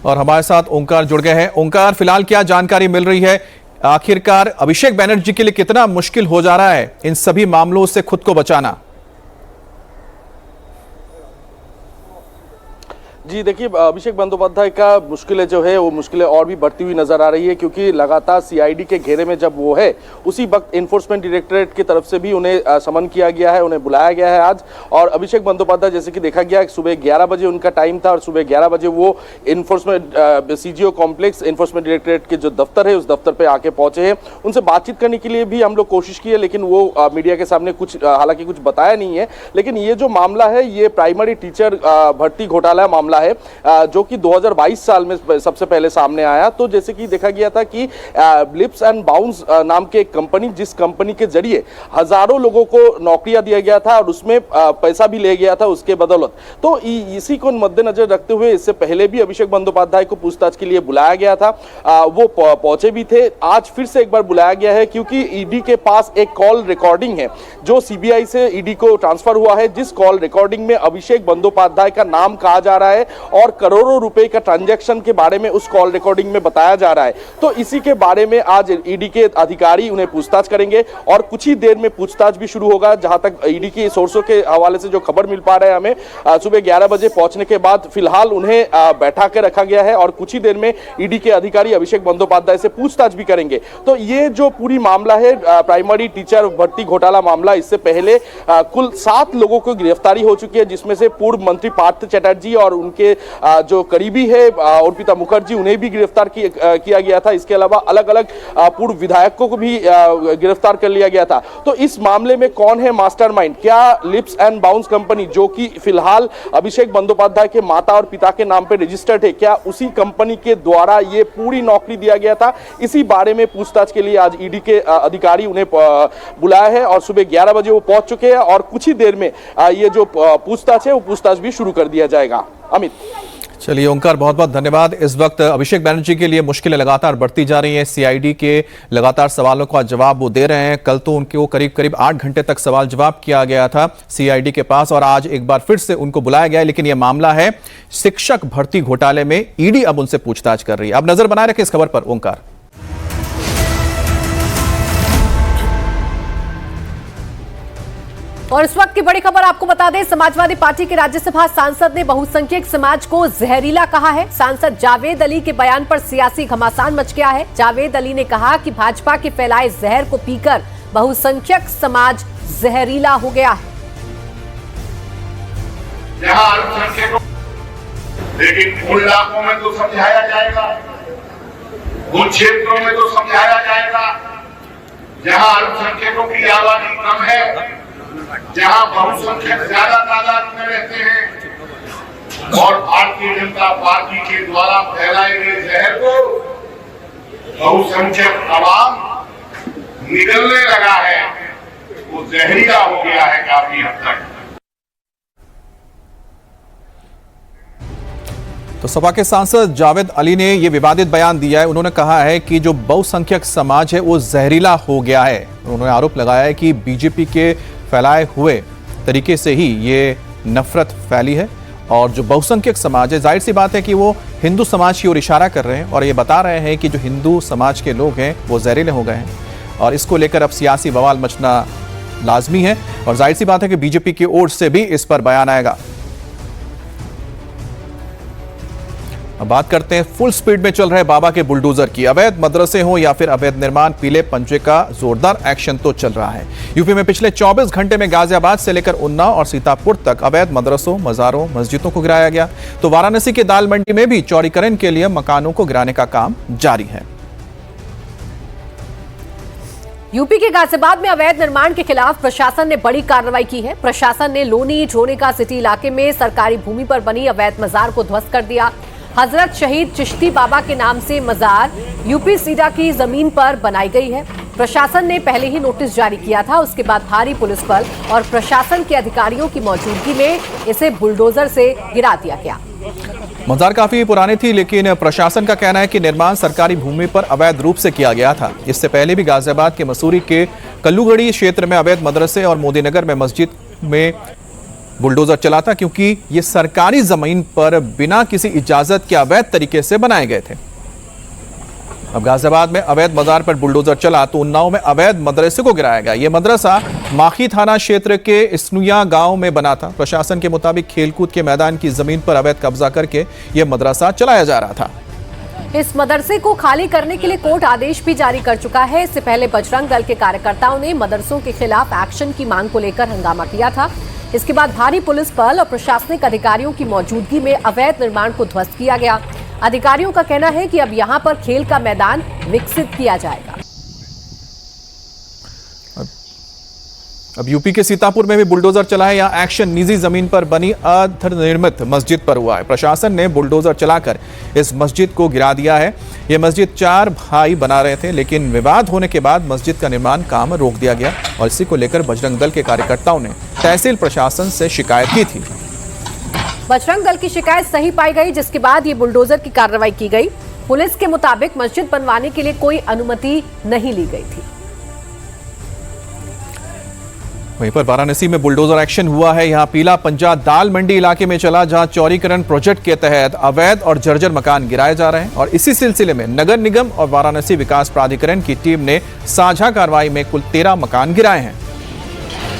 और हमारे साथ ओंकार जुड़ गए हैं। ओंकार, फिलहाल क्या जानकारी मिल रही है? आखिरकार अभिषेक बैनर्जी के लिए कितना मुश्किल हो जा रहा है इन सभी मामलों से खुद को बचाना? जी देखिए, अभिषेक बंदोपाध्याय का मुश्किलें जो है वो मुश्किलें और भी बढ़ती हुई नजर आ रही है, क्योंकि लगातार CID के घेरे में जब वो है उसी वक्त एनफोर्समेंट डायरेक्टरेट की तरफ से भी उन्हें समन किया गया है, उन्हें बुलाया गया है आज। और अभिषेक बंदोपाध्याय जैसे कि देखा गया सुबह 11 बजे उनका टाइम था और सुबह 11 बजे वो enforcement CGO complex enforcement directorate के जो दफ्तर है उस दफ्तर पर आके पहुंचे हैं। उनसे बातचीत करने के लिए भी हम लोग कोशिश की है, लेकिन वो मीडिया के सामने हालांकि कुछ बताया नहीं है। लेकिन ये जो मामला है ये प्राइमरी टीचर भर्ती घोटाला मामला है, जो कि 2022 साल में सबसे पहले सामने आया। तो जैसे कि देखा गया था कि लिप्स एंड बाउंस नाम के एक कंपनी, जिस कंपनी के जरिए हजारों लोगों को नौकरियां दिया गया था और उसमें पैसा भी ले गया था उसके बदौलत। तो इसी को मद्देनजर रखते हुए इससे पहले भी अभिषेक बंदोपाध्याय को पूछताछ के लिए बुलाया गया था, वो पहुंचे भी थे। आज फिर से एक बार बुलाया गया है, क्योंकि ईडी के पास एक कॉल रिकॉर्डिंग है जो CBI से ईडी को ट्रांसफर हुआ है, जिस कॉल रिकॉर्डिंग में अभिषेक बंदोपाध्याय का नाम कहा जा रहा है और करोड़ों रुपए का ट्रांजैक्शन के बारे में उस कॉल रिकॉर्डिंग में बताया जा रहा है। तो इसी के बारे में आज ईडी के अधिकारी उन्हें पूछताछ करेंगे और कुछ ही देर में पूछताछ भी शुरू होगा। जहां तक ईडी के सोर्सों के हवाले से जो खबर मिल पा रहा है हमें, सुबह 11 बजे पहुंचने के बाद फिलहाल उन्हें बैठा के रखा गया है और कुछ ही देर में ईडी के अधिकारी अभिषेक बंदोपाध्याय से पूछताछ भी करेंगे। तो ये जो पूरी मामला है प्राइमरी टीचर भर्ती घोटाला मामला, इससे पहले कुल 7 लोगों को गिरफ्तारी हो चुकी है, जिसमें से पूर्व मंत्री पार्थ चैटर्जी और उनके जो करीबी है अर्पिता मुखर्जी, उन्हें भी गिरफ्तार किया गया था। इसके अलावा अलग अलग पूर्व विधायकों को भी गिरफ्तार कर लिया गया था। तो इस मामले में कौन है मास्टरमाइंड? क्या लिप्स एंड बाउंस कंपनी, जो कि फिलहाल अभिषेक बंदोपाध्याय के माता और पिता के नाम पे रजिस्टर्ड है, क्या उसी कंपनी के द्वारा ये पूरी नौकरी दिया गया था? इसी बारे में पूछताछ के लिए आज ईडी के अधिकारी उन्हें बुलाया है और सुबह 11 बजे वो पहुंच चुके हैं और कुछ ही देर में ये जो पूछताछ है वो पूछताछ भी शुरू कर दिया जाएगा। अमित। चलिए ओंकार, बहुत बहुत धन्यवाद। इस वक्त अभिषेक बैनर्जी के लिए मुश्किलें लगातार बढ़ती जा रही हैं। CID के लगातार सवालों का जवाब वो दे रहे हैं। कल तो उनको करीब 8 घंटे तक सवाल जवाब किया गया था CID के पास और आज एक बार फिर से उनको बुलाया गया है। लेकिन यह मामला है शिक्षक भर्ती घोटाले में, ईडी अब उनसे पूछताछ कर रही है। अब नजर बनाए रखें इस खबर पर। ओंकार। और इस वक्त की बड़ी खबर आपको बता दें, समाजवादी पार्टी के राज्यसभा सांसद ने बहुसंख्यक समाज को जहरीला कहा है। सांसद जावेद अली के बयान पर सियासी घमासान मच गया है। जावेद अली ने कहा कि भाजपा के फैलाए जहर को पीकर बहुसंख्यक समाज जहरीला हो गया है। लेकिन उन इलाकों में तो समझाया जाएगा, उन क्षेत्रों में तो समझाया जाएगा जहां अल्पसंख्यकों की आबादी कम है, जहां बहुसंख्यक ज्यादा तादाद में रहते हैं और भारतीय जनता पार्टी के द्वारा फैलाए गए जहर को बहुसंख्यक आवाम निगलने लगा है, वो जहरीला हो गया है काफी हद तक। तो सपा के सांसद जावेद अली ने यह विवादित बयान दिया है। उन्होंने कहा है कि जो बहुसंख्यक समाज है वो जहरीला हो गया है। उन्होंने आरोप लगाया है कि बीजेपी के फैलाए हुए तरीके से ही ये नफरत फैली है और जो बहुसंख्यक समाज है, जाहिर सी बात है कि वो हिंदू समाज की ओर इशारा कर रहे हैं और ये बता रहे हैं कि जो हिंदू समाज के लोग हैं वो जहरीले हो गए हैं और इसको लेकर अब सियासी बवाल मचना लाजमी है और जाहिर सी बात है कि बीजेपी की ओर से भी इस पर बयान आएगा। अब बात करते हैं फुल स्पीड में चल रहे बाबा के बुलडोजर की। अवैध मदरसे हो या फिर अवैध निर्माण, पीले पंजे का जोरदार एक्शन तो चल रहा है। यूपी में पिछले 24 घंटे में गाजियाबाद से लेकर उन्नाव और सीतापुर तक अवैध मदरसों, मजारों, मस्जिदों को गिराया गया। तो वाराणसी के दाल मंडी में भी चौड़ीकरण के लिए मकानों को गिराने का काम जारी है। यूपी के गाजियाबाद में अवैध निर्माण के खिलाफ प्रशासन ने बड़ी कार्रवाई की है। प्रशासन ने लोनी ड्रोनेका सिटी इलाके में सरकारी भूमि पर बनी अवैध मजार को ध्वस्त कर दिया। हजरत शहीद चिश्ती बाबा के नाम से मजार यूपी सीडा की जमीन पर बनाई गई है। प्रशासन ने पहले ही नोटिस जारी किया था। उसके बाद भारी पुलिस बल और प्रशासन के अधिकारियों की मौजूदगी में इसे बुलडोजर से गिरा दिया गया। मजार काफी पुरानी थी, लेकिन प्रशासन का कहना है कि निर्माण सरकारी भूमि पर अवैध रूप से किया गया था। इससे पहले भी गाजियाबाद के मसूरी के कल्लूगढ़ी क्षेत्र में अवैध मदरसे और मोदीनगर में मस्जिद में बुलडोजर चला था, क्योंकि ये सरकारी जमीन पर बिना किसी इजाजत के अवैध तरीके से बनाए गए थे। अब गाजियाबाद में अवैध मजार पर बुलडोजर चला तो उन्नाव में अवैध मदरसे को गिराया गया। यह मदरसा माखी थाना क्षेत्र के इसनुया गांव में बना था। प्रशासन के मुताबिक खेलकूद के मैदान की जमीन पर अवैध कब्जा करके यह मदरसा चलाया जा रहा था। इस मदरसे को खाली करने के लिए कोर्ट आदेश भी जारी कर चुका है। इससे पहले बजरंग दल के कार्यकर्ताओं ने मदरसों के खिलाफ एक्शन की मांग को लेकर हंगामा किया था। इसके बाद भारी पुलिस बल और प्रशासनिक अधिकारियों की मौजूदगी में अवैध निर्माण को ध्वस्त किया गया। अधिकारियों का कहना है कि अब यहां पर खेल का मैदान विकसित किया जाएगा। अब यूपी के सीतापुर में भी बुलडोजर चला है। यहाँ एक्शन निजी जमीन पर बनी अर्धनिर्मित मस्जिद पर हुआ है। प्रशासन ने बुलडोजर चलाकर इस मस्जिद को गिरा दिया है। यह मस्जिद 4 भाई बना रहे थे, लेकिन विवाद होने के बाद मस्जिद का निर्माण काम रोक दिया गया और इसी को लेकर बजरंग दल के कार्यकर्ताओं ने तहसील प्रशासन से शिकायत की थी। बजरंग दल की शिकायत सही पाई गई, जिसके बाद ये बुलडोजर की कार्रवाई की गई। पुलिस के मुताबिक मस्जिद बनवाने के लिए कोई अनुमति नहीं ली गई थी। वहीं पर वाराणसी में बुलडोजर एक्शन हुआ है। यहां पीला पंजा दाल मंडी इलाके में चला, जहां चौड़ीकरण प्रोजेक्ट के तहत अवैध और जर्जर मकान गिराए जा रहे हैं और इसी सिलसिले में नगर निगम और वाराणसी विकास प्राधिकरण की टीम ने साझा कार्रवाई में कुल 13 मकान गिराए हैं।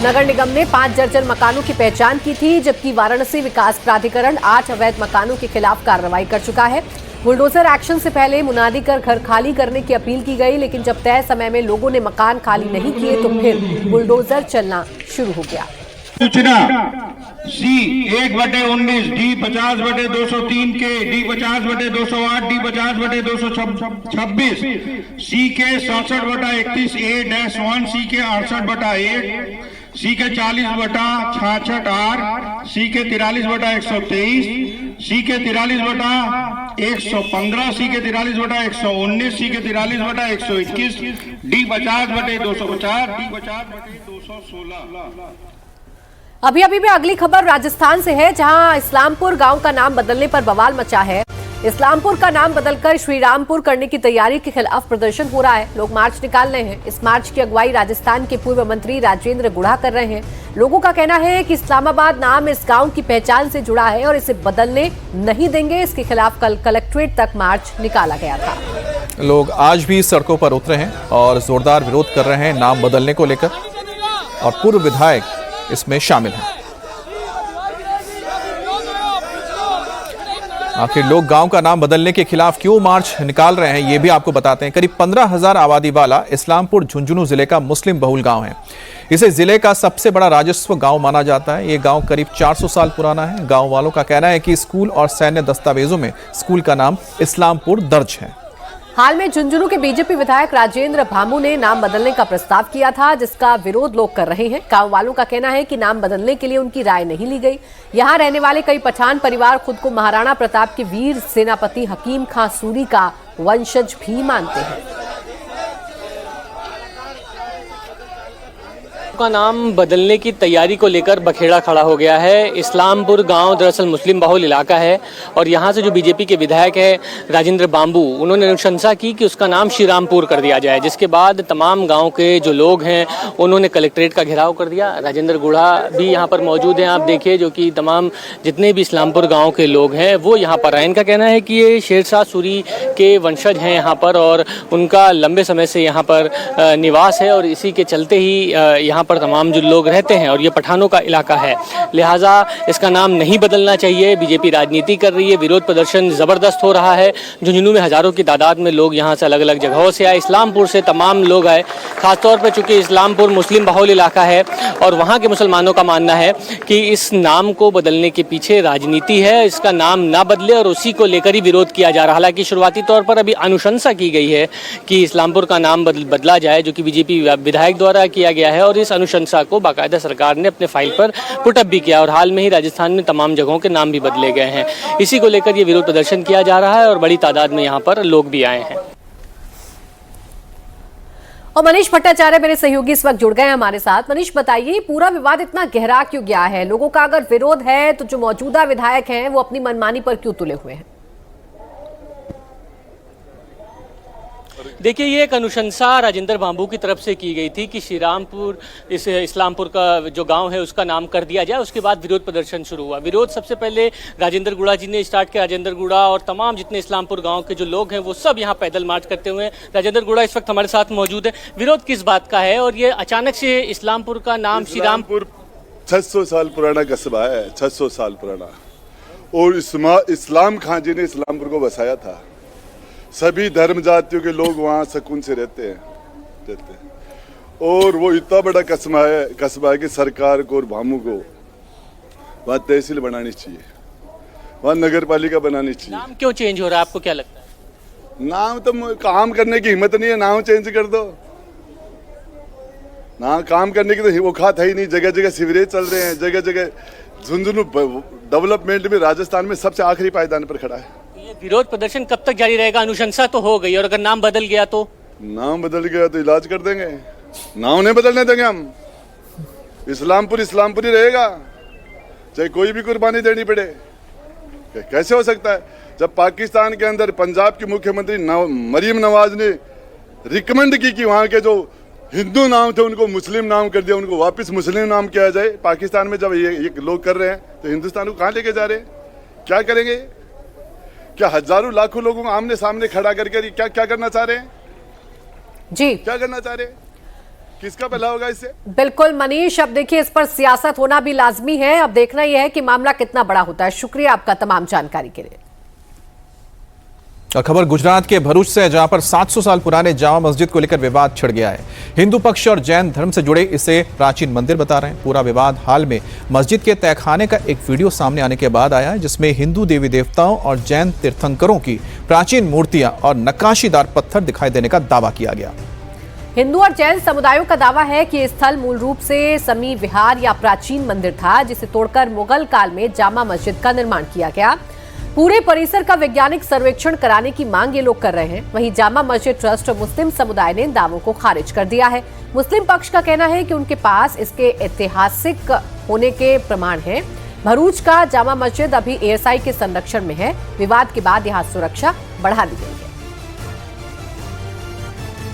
नगर निगम ने 5 जर्जर मकानों की पहचान की थी, जबकि वाराणसी विकास प्राधिकरण 8 अवैध मकानों के खिलाफ कार्रवाई कर चुका है। बुलडोजर एक्शन से पहले मुनादी कर घर खाली करने की अपील की गई, लेकिन जब तय समय में लोगों ने मकान खाली नहीं किए तो फिर बुलडोजर चलना शुरू हो गया। सूचना सी 1/19 डी 50/203 के डी 50/208 डी 50/226 सी के 67/31 A-1 सी के 68/8 सी के 40/66 आर सी के 43/123 सी के 43/115 सी के 43/119 सी के 43/121 डी 50/250 डी 50/216। अभी में अगली खबर राजस्थान से है, जहां इस्लामपुर गांव का नाम बदलने पर बवाल मचा है। इस्लामपुर का नाम बदलकर श्रीरामपुर करने की तैयारी के खिलाफ प्रदर्शन हो रहा है। लोग मार्च निकाल रहे हैं। इस मार्च की अगुवाई राजस्थान के पूर्व मंत्री राजेंद्र गुढ़ा कर रहे हैं। लोगों का कहना है कि इस्लामाबाद नाम इस गांव की पहचान से जुड़ा है और इसे बदलने नहीं देंगे। इसके खिलाफ कल कलेक्ट्रेट तक मार्च निकाला गया था। लोग आज भी सड़कों पर उतरे हैं और जोरदार विरोध कर रहे हैं नाम बदलने को लेकर और पूर्व विधायक इसमें शामिल हैं। आखिर लोग गांव का नाम बदलने के खिलाफ क्यों मार्च निकाल रहे हैं, ये भी आपको बताते हैं। करीब 15,000 आबादी वाला इस्लामपुर झुंझुनू जिले का मुस्लिम बहुल गांव है। इसे जिले का सबसे बड़ा राजस्व गांव माना जाता है। ये गांव करीब 400 साल पुराना है। गांव वालों का कहना है कि स्कूल और सैन्य दस्तावेजों में स्कूल का नाम इस्लामपुर दर्ज है। हाल में झुंझुनू के बीजेपी विधायक राजेंद्र भामू ने नाम बदलने का प्रस्ताव किया था, जिसका विरोध लोग कर रहे हैं। गांव वालों का कहना है कि नाम बदलने के लिए उनकी राय नहीं ली गई। यहां रहने वाले कई पठान परिवार खुद को महाराणा प्रताप के वीर सेनापति हकीम खां सूरी का वंशज भी मानते हैं। का नाम बदलने की तैयारी को लेकर बखेड़ा खड़ा हो गया है। इस्लामपुर गांव दरअसल मुस्लिम बहुल इलाका है और यहां से जो बीजेपी के विधायक है राजेंद्र बांबू, उन्होंने अनुशंसा की कि उसका नाम श्री रामपुर कर दिया जाए, जिसके बाद तमाम गांव के जो लोग हैं उन्होंने कलेक्ट्रेट का घेराव कर दिया। राजेंद्र गुढ़ा भी यहां पर मौजूद हैं, आप देखिए, जो कि तमाम जितने भी इस्लामपुर गाँव के लोग हैं वो यहाँ पर आए। इनका कहना है कि ये शेरशाह सूरी के वंशज हैं यहाँ पर और उनका लंबे समय से यहाँ पर निवास है और इसी के चलते ही यहाँ पर तमाम जो लोग रहते हैं और ये पठानों का इलाका है, लिहाजा इसका नाम नहीं बदलना चाहिए। बीजेपी राजनीति कर रही है, विरोध प्रदर्शन ज़बरदस्त हो रहा है। झुंझुनू में हज़ारों की तादाद में लोग यहाँ से अलग अलग जगहों से आए, इस्लामपुर से तमाम लोग आए, खासतौर पर चूँकि इस्लामपुर मुस्लिम बहुल इलाका है और वहाँ के मुसलमानों का मानना है कि इस नाम को बदलने के पीछे राजनीति है, इसका नाम ना बदले और उसी को लेकर ही विरोध किया जा रहा है। हालांकि शुरुआती तौर पर अभी अनुशंसा की गई है कि इस्लामपुर का नाम बदला जाए, जो कि बीजेपी विधायक द्वारा किया गया है और इस अनुशंसा को बाकायदा सरकार ने अपने फाइल पर पुटअप भी किया और हाल में ही राजस्थान में तमाम जगहों के नाम भी बदले गए हैं। इसी को लेकर ये विरोध प्रदर्शन किया जा रहा है और बड़ी तादाद में यहाँ पर लोग भी आए हैं। और मनीष भट्टाचार्य मेरे सहयोगी इस वक्त जुड़ गए हैं हमारे साथ। मनीष, बताइए, पूरा विवाद इतना गहरा क्यों गया है? लोगों का अगर विरोध है तो जो मौजूदा विधायक हैं वो अपनी मनमानी पर क्यों तुले हुए हैं? देखिए, ये एक अनुशंसा राजेंद्र बांबू की तरफ से की गई थी कि श्री रामपुर, इस इस्लामपुर का जो गांव है उसका नाम कर दिया जाए। उसके बाद विरोध प्रदर्शन शुरू हुआ। विरोध सबसे पहले राजेंद्र गुढ़ा जी ने स्टार्ट किया। राजेंद्र गुढ़ा और तमाम जितने इस्लामपुर गांव के जो लोग हैं वो सब यहाँ पैदल मार्च करते हुए। राजेंद्र गुढ़ा इस वक्त हमारे साथ मौजूद है। विरोध किस बात का है और ये अचानक से इस्लामपुर का नाम श्री रामपुर? 600 साल पुराना कस्बा है, 600 साल पुराना, और इस्लाम खां जी ने इस्लामपुर को बसाया था। सभी धर्म जातियों के लोग वहाँ सुकून से रहते हैं और वो इतना बड़ा कस्बा है कि सरकार को और भामू को वहाँ तहसील बनानी चाहिए, वहाँ नगर पालिका बनानी चाहिए। नाम क्यों चेंज हो रहा है, आपको क्या लगता है? नाम तो काम करने की हिम्मत नहीं है, नाम चेंज कर दो। ना काम करने की तो औकात है ही नहीं। जगह जगह सीवरेज चल रहे हैं, जगह जगह झुंझुनू डेवलपमेंट में राजस्थान में सबसे आखिरी पायदान पर खड़ा है। ये विरोध प्रदर्शन कब तक जारी रहेगा? अनुशंसा तो हो गई और अगर नाम बदल गया तो? नाम बदल गया तो इलाज कर देंगे, नाम नहीं बदलने देंगे हम। इस्लामपुर इस्लामपुर ही रहेगा, चाहे कोई भी कुर्बानी देनी पड़े। कैसे हो सकता है जब पाकिस्तान के अंदर पंजाब की मुख्यमंत्री मरीम नवाज ने रिकमेंड की कि वहाँ के जो हिंदू नाम थे उनको मुस्लिम नाम कर दिया, उनको वापस मुस्लिम नाम किया जाए। पाकिस्तान में जब ये लोग कर रहे हैं तो हिंदुस्तान को कहाँ लेके जा रहे हैं? क्या करेंगे? क्या हजारों लाखों लोगों को आमने सामने खड़ा करके क्या करना चाह रहे हैं जी? क्या करना चाह रहे हैं? किसका भला होगा इससे? बिल्कुल मनीष, अब देखिए इस पर सियासत होना भी लाजमी है। अब देखना यह है कि मामला कितना बड़ा होता है। शुक्रिया आपका तमाम जानकारी के लिए। और खबर गुजरात के भरूच से, जहां पर 700 साल पुराने जामा मस्जिद को लेकर विवाद छिड़ गया है। हिंदू पक्ष और जैन धर्म से जुड़े इसे प्राचीन मंदिर बता रहे हैं। पूरा विवाद हाल में मस्जिद के तहखाने का एक वीडियो सामने आने के बाद आया है, जिसमें हिंदू देवी देवताओं और जैन तीर्थंकरों की प्राचीन मूर्तियां और नक्काशीदार पत्थर दिखाई देने का दावा किया गया। हिंदू और जैन समुदायों का दावा है कि यह स्थल मूल रूप से समी विहार या प्राचीन मंदिर था, जिसे तोड़कर मुगल काल में जामा मस्जिद का निर्माण किया गया। पूरे परिसर का वैज्ञानिक सर्वेक्षण कराने की मांग ये लोग कर रहे हैं। वहीं जामा मस्जिद ट्रस्ट और मुस्लिम समुदाय ने दावों को खारिज कर दिया है। मुस्लिम पक्ष का कहना है कि उनके पास इसके ऐतिहासिक होने के प्रमाण हैं। भरूच का जामा मस्जिद अभी एएसआई के संरक्षण में है। विवाद के बाद यहां सुरक्षा बढ़ा दी गई है।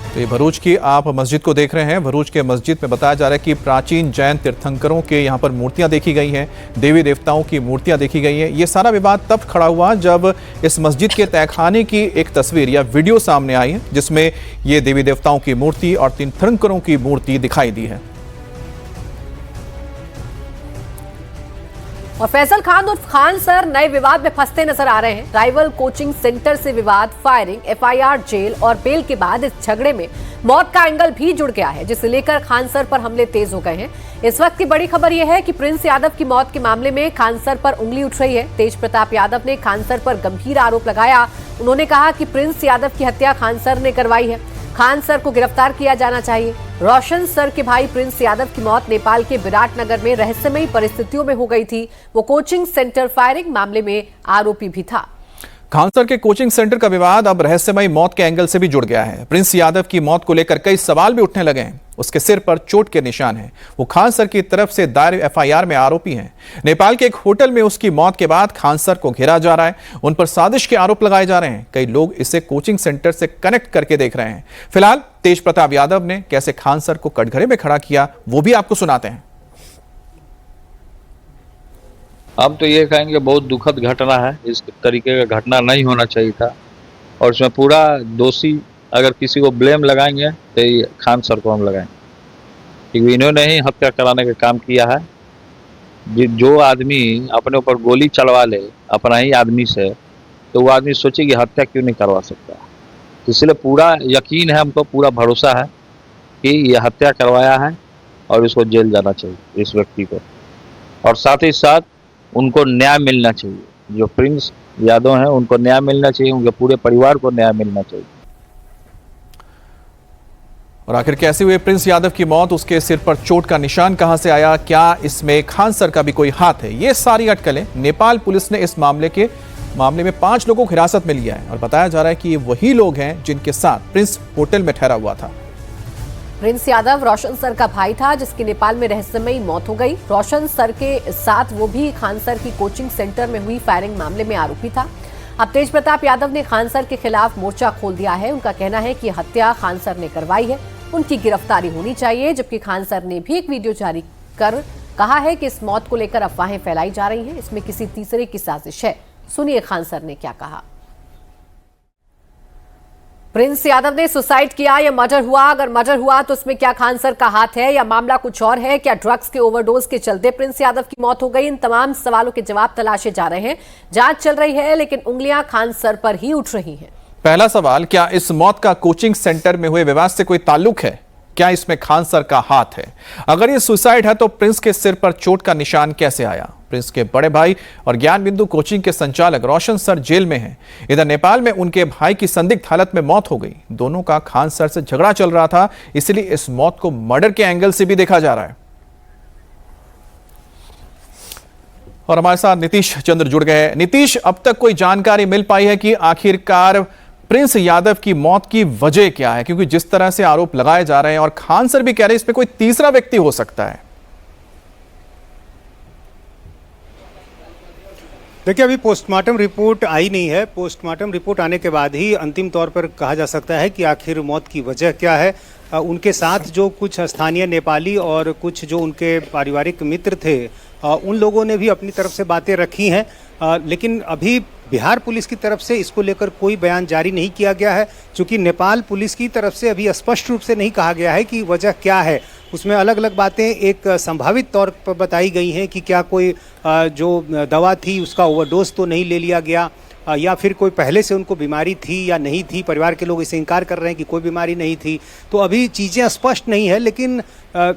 तो ये भरूच की आप मस्जिद को देख रहे हैं। भरूच के मस्जिद में बताया जा रहा है कि प्राचीन जैन तीर्थंकरों के यहाँ पर मूर्तियां देखी गई हैं, देवी देवताओं की मूर्तियां देखी गई हैं। ये सारा विवाद तब खड़ा हुआ जब इस मस्जिद के तहखाने की एक तस्वीर या वीडियो सामने आई है, जिसमें ये देवी देवताओं की मूर्ति और तीर्थंकरों की मूर्ति दिखाई दी है। और फैसल खान उर्फ खान सर नए विवाद में फंसते नजर आ रहे हैं। राइवल कोचिंग सेंटर से विवाद, फायरिंग, एफआईआर, जेल और बेल के बाद इस झगड़े में मौत का एंगल भी जुड़ गया है, जिसे लेकर खान सर पर हमले तेज हो गए हैं। इस वक्त की बड़ी खबर यह है कि प्रिंस यादव की मौत के मामले में खान सर पर उंगली उठ रही है। तेज प्रताप यादव ने खान सर पर गंभीर आरोप लगाया। उन्होंने कहा कि प्रिंस यादव की हत्या खान सर ने करवाई है। खान सर को गिरफ्तार किया जाना चाहिए। रोशन सर के भाई प्रिंस यादव की मौत नेपाल के विराटनगर में रहस्यमयी परिस्थितियों में हो गई थी। वो कोचिंग सेंटर फायरिंग मामले में आरोपी भी था। खान सर के कोचिंग सेंटर का विवाद अब रहस्यमयी मौत के एंगल से भी जुड़ गया है। प्रिंस यादव की मौत को लेकर कई सवाल भी उठने लगे हैं। उसके सिर पर चोट के निशान हैं। वो खान सर की तरफ से दायर एफआईआर में आरोपी हैं। नेपाल के एक होटल में उसकी मौत के बाद खान सर को घेरा जा रहा है, उन पर साजिश के आरोप लगाए जा रहे हैं। कई लोग इसे कोचिंग सेंटर से कनेक्ट करके देख रहे हैं। फिलहाल तेज प्रताप यादव ने कैसे खान सर को कटघरे में खड़ा किया वो भी आपको सुनाते हैं। हम तो ये कहेंगे बहुत दुखद घटना है, इस तरीके का घटना नहीं होना चाहिए था और इसमें पूरा दोषी अगर किसी को ब्लेम लगाएंगे तो ये खान सर को हम लगाएंगे, क्योंकि इन्होंने ही हत्या कराने का काम किया है। जो आदमी अपने ऊपर गोली चलवा ले अपना ही आदमी से, तो वो आदमी सोचे कि हत्या क्यों नहीं करवा सकता। इसलिए पूरा यकीन है, हमको पूरा भरोसा है कि ये हत्या करवाया है और इसको जेल जाना चाहिए इस व्यक्ति को, और साथ ही साथ उनको न्याय मिलना चाहिए। जो प्रिंस यादव हैं उनको न्याय मिलना चाहिए, उनके पूरे परिवार को न्याय मिलना चाहिए। और आखिर कैसे हुए प्रिंस यादव की मौत, उसके सिर पर चोट का निशान कहां से आया, क्या इसमें खान सर का भी कोई हाथ है, ये सारी अटकलें नेपाल पुलिस ने इस मामले में 5 लोगों को हिरासत में लिया है और बताया जा रहा है कि ये वही लोग हैं जिनके साथ प्रिंस होटल में ठहरा हुआ था। प्रिंस यादव रोशन सर का भाई था जिसकी नेपाल में रहस्यमयी मौत हो गई। रोशन सर के साथ वो भी खान सर की कोचिंग सेंटर में हुई फायरिंग मामले में आरोपी था। अब तेज प्रताप यादव ने खान सर के खिलाफ मोर्चा खोल दिया है। उनका कहना है कि हत्या खान सर ने करवाई है, उनकी गिरफ्तारी होनी चाहिए। जबकि खान सर ने भी एक वीडियो जारी कर कहा है कि इस मौत को लेकर अफवाहें फैलाई जा रही हैं, इसमें किसी तीसरे की साजिश है। सुनिए खान सर ने क्या कहा। प्रिंस यादव ने सुसाइड किया या मर्डर हुआ? अगर मर्डर हुआ तो उसमें क्या खान सर का हाथ है या मामला कुछ और है? क्या ड्रग्स के ओवरडोज के चलते प्रिंस यादव की मौत हो गई? इन तमाम सवालों के जवाब तलाशे जा रहे हैं। जांच चल रही है लेकिन उंगलियां खान सर पर ही उठ रही हैं। पहला सवाल, क्या इस मौत का कोचिंग सेंटर में हुए विवाद से कोई ताल्लुक है? क्या इसमें खान सर का हाथ है? अगर ये सुसाइड है तो प्रिंस के सिर पर चोट का निशान कैसे आया? प्रिंस के बड़े भाई और ज्ञान बिंदु कोचिंग के संचालक रोशन सर जेल में हैं। इधर नेपाल में उनके भाई की संदिग्ध हालत में मौत हो गई। दोनों का खान सर से झगड़ा चल रहा था, इसलिए इस मौत को मर्डर के एंगल से भी देखा जा रहा है। और हमारे साथ नीतीश चंद्र जुड़ गए हैं। नीतीश, अब तक कोई जानकारी मिल पाई है कि आखिरकार प्रिंस यादव की मौत की वजह क्या है? क्योंकि जिस तरह से आरोप लगाए जा रहे हैं और खान सर भी कह रहे हैं इसमें कोई तीसरा व्यक्ति हो सकता है। देखिए, अभी पोस्टमार्टम रिपोर्ट आई नहीं है। पोस्टमार्टम रिपोर्ट आने के बाद ही अंतिम तौर पर कहा जा सकता है कि आखिर मौत की वजह क्या है। उनके साथ जो कुछ स्थानीय नेपाली और कुछ जो उनके पारिवारिक मित्र थे, उन लोगों ने भी अपनी तरफ से बातें रखी हैं, लेकिन अभी बिहार पुलिस की तरफ से इसको लेकर कोई बयान जारी नहीं किया गया है, क्योंकि नेपाल पुलिस की तरफ से अभी स्पष्ट रूप से नहीं कहा गया है कि वजह क्या है। उसमें अलग अलग बातें एक संभावित तौर पर बताई गई हैं कि क्या कोई जो दवा थी उसका ओवरडोज तो नहीं ले लिया गया, या फिर कोई पहले से उनको बीमारी थी या नहीं थी। परिवार के लोग इसे इनकार कर रहे हैं कि कोई बीमारी नहीं थी। तो अभी चीज़ें स्पष्ट नहीं है, लेकिन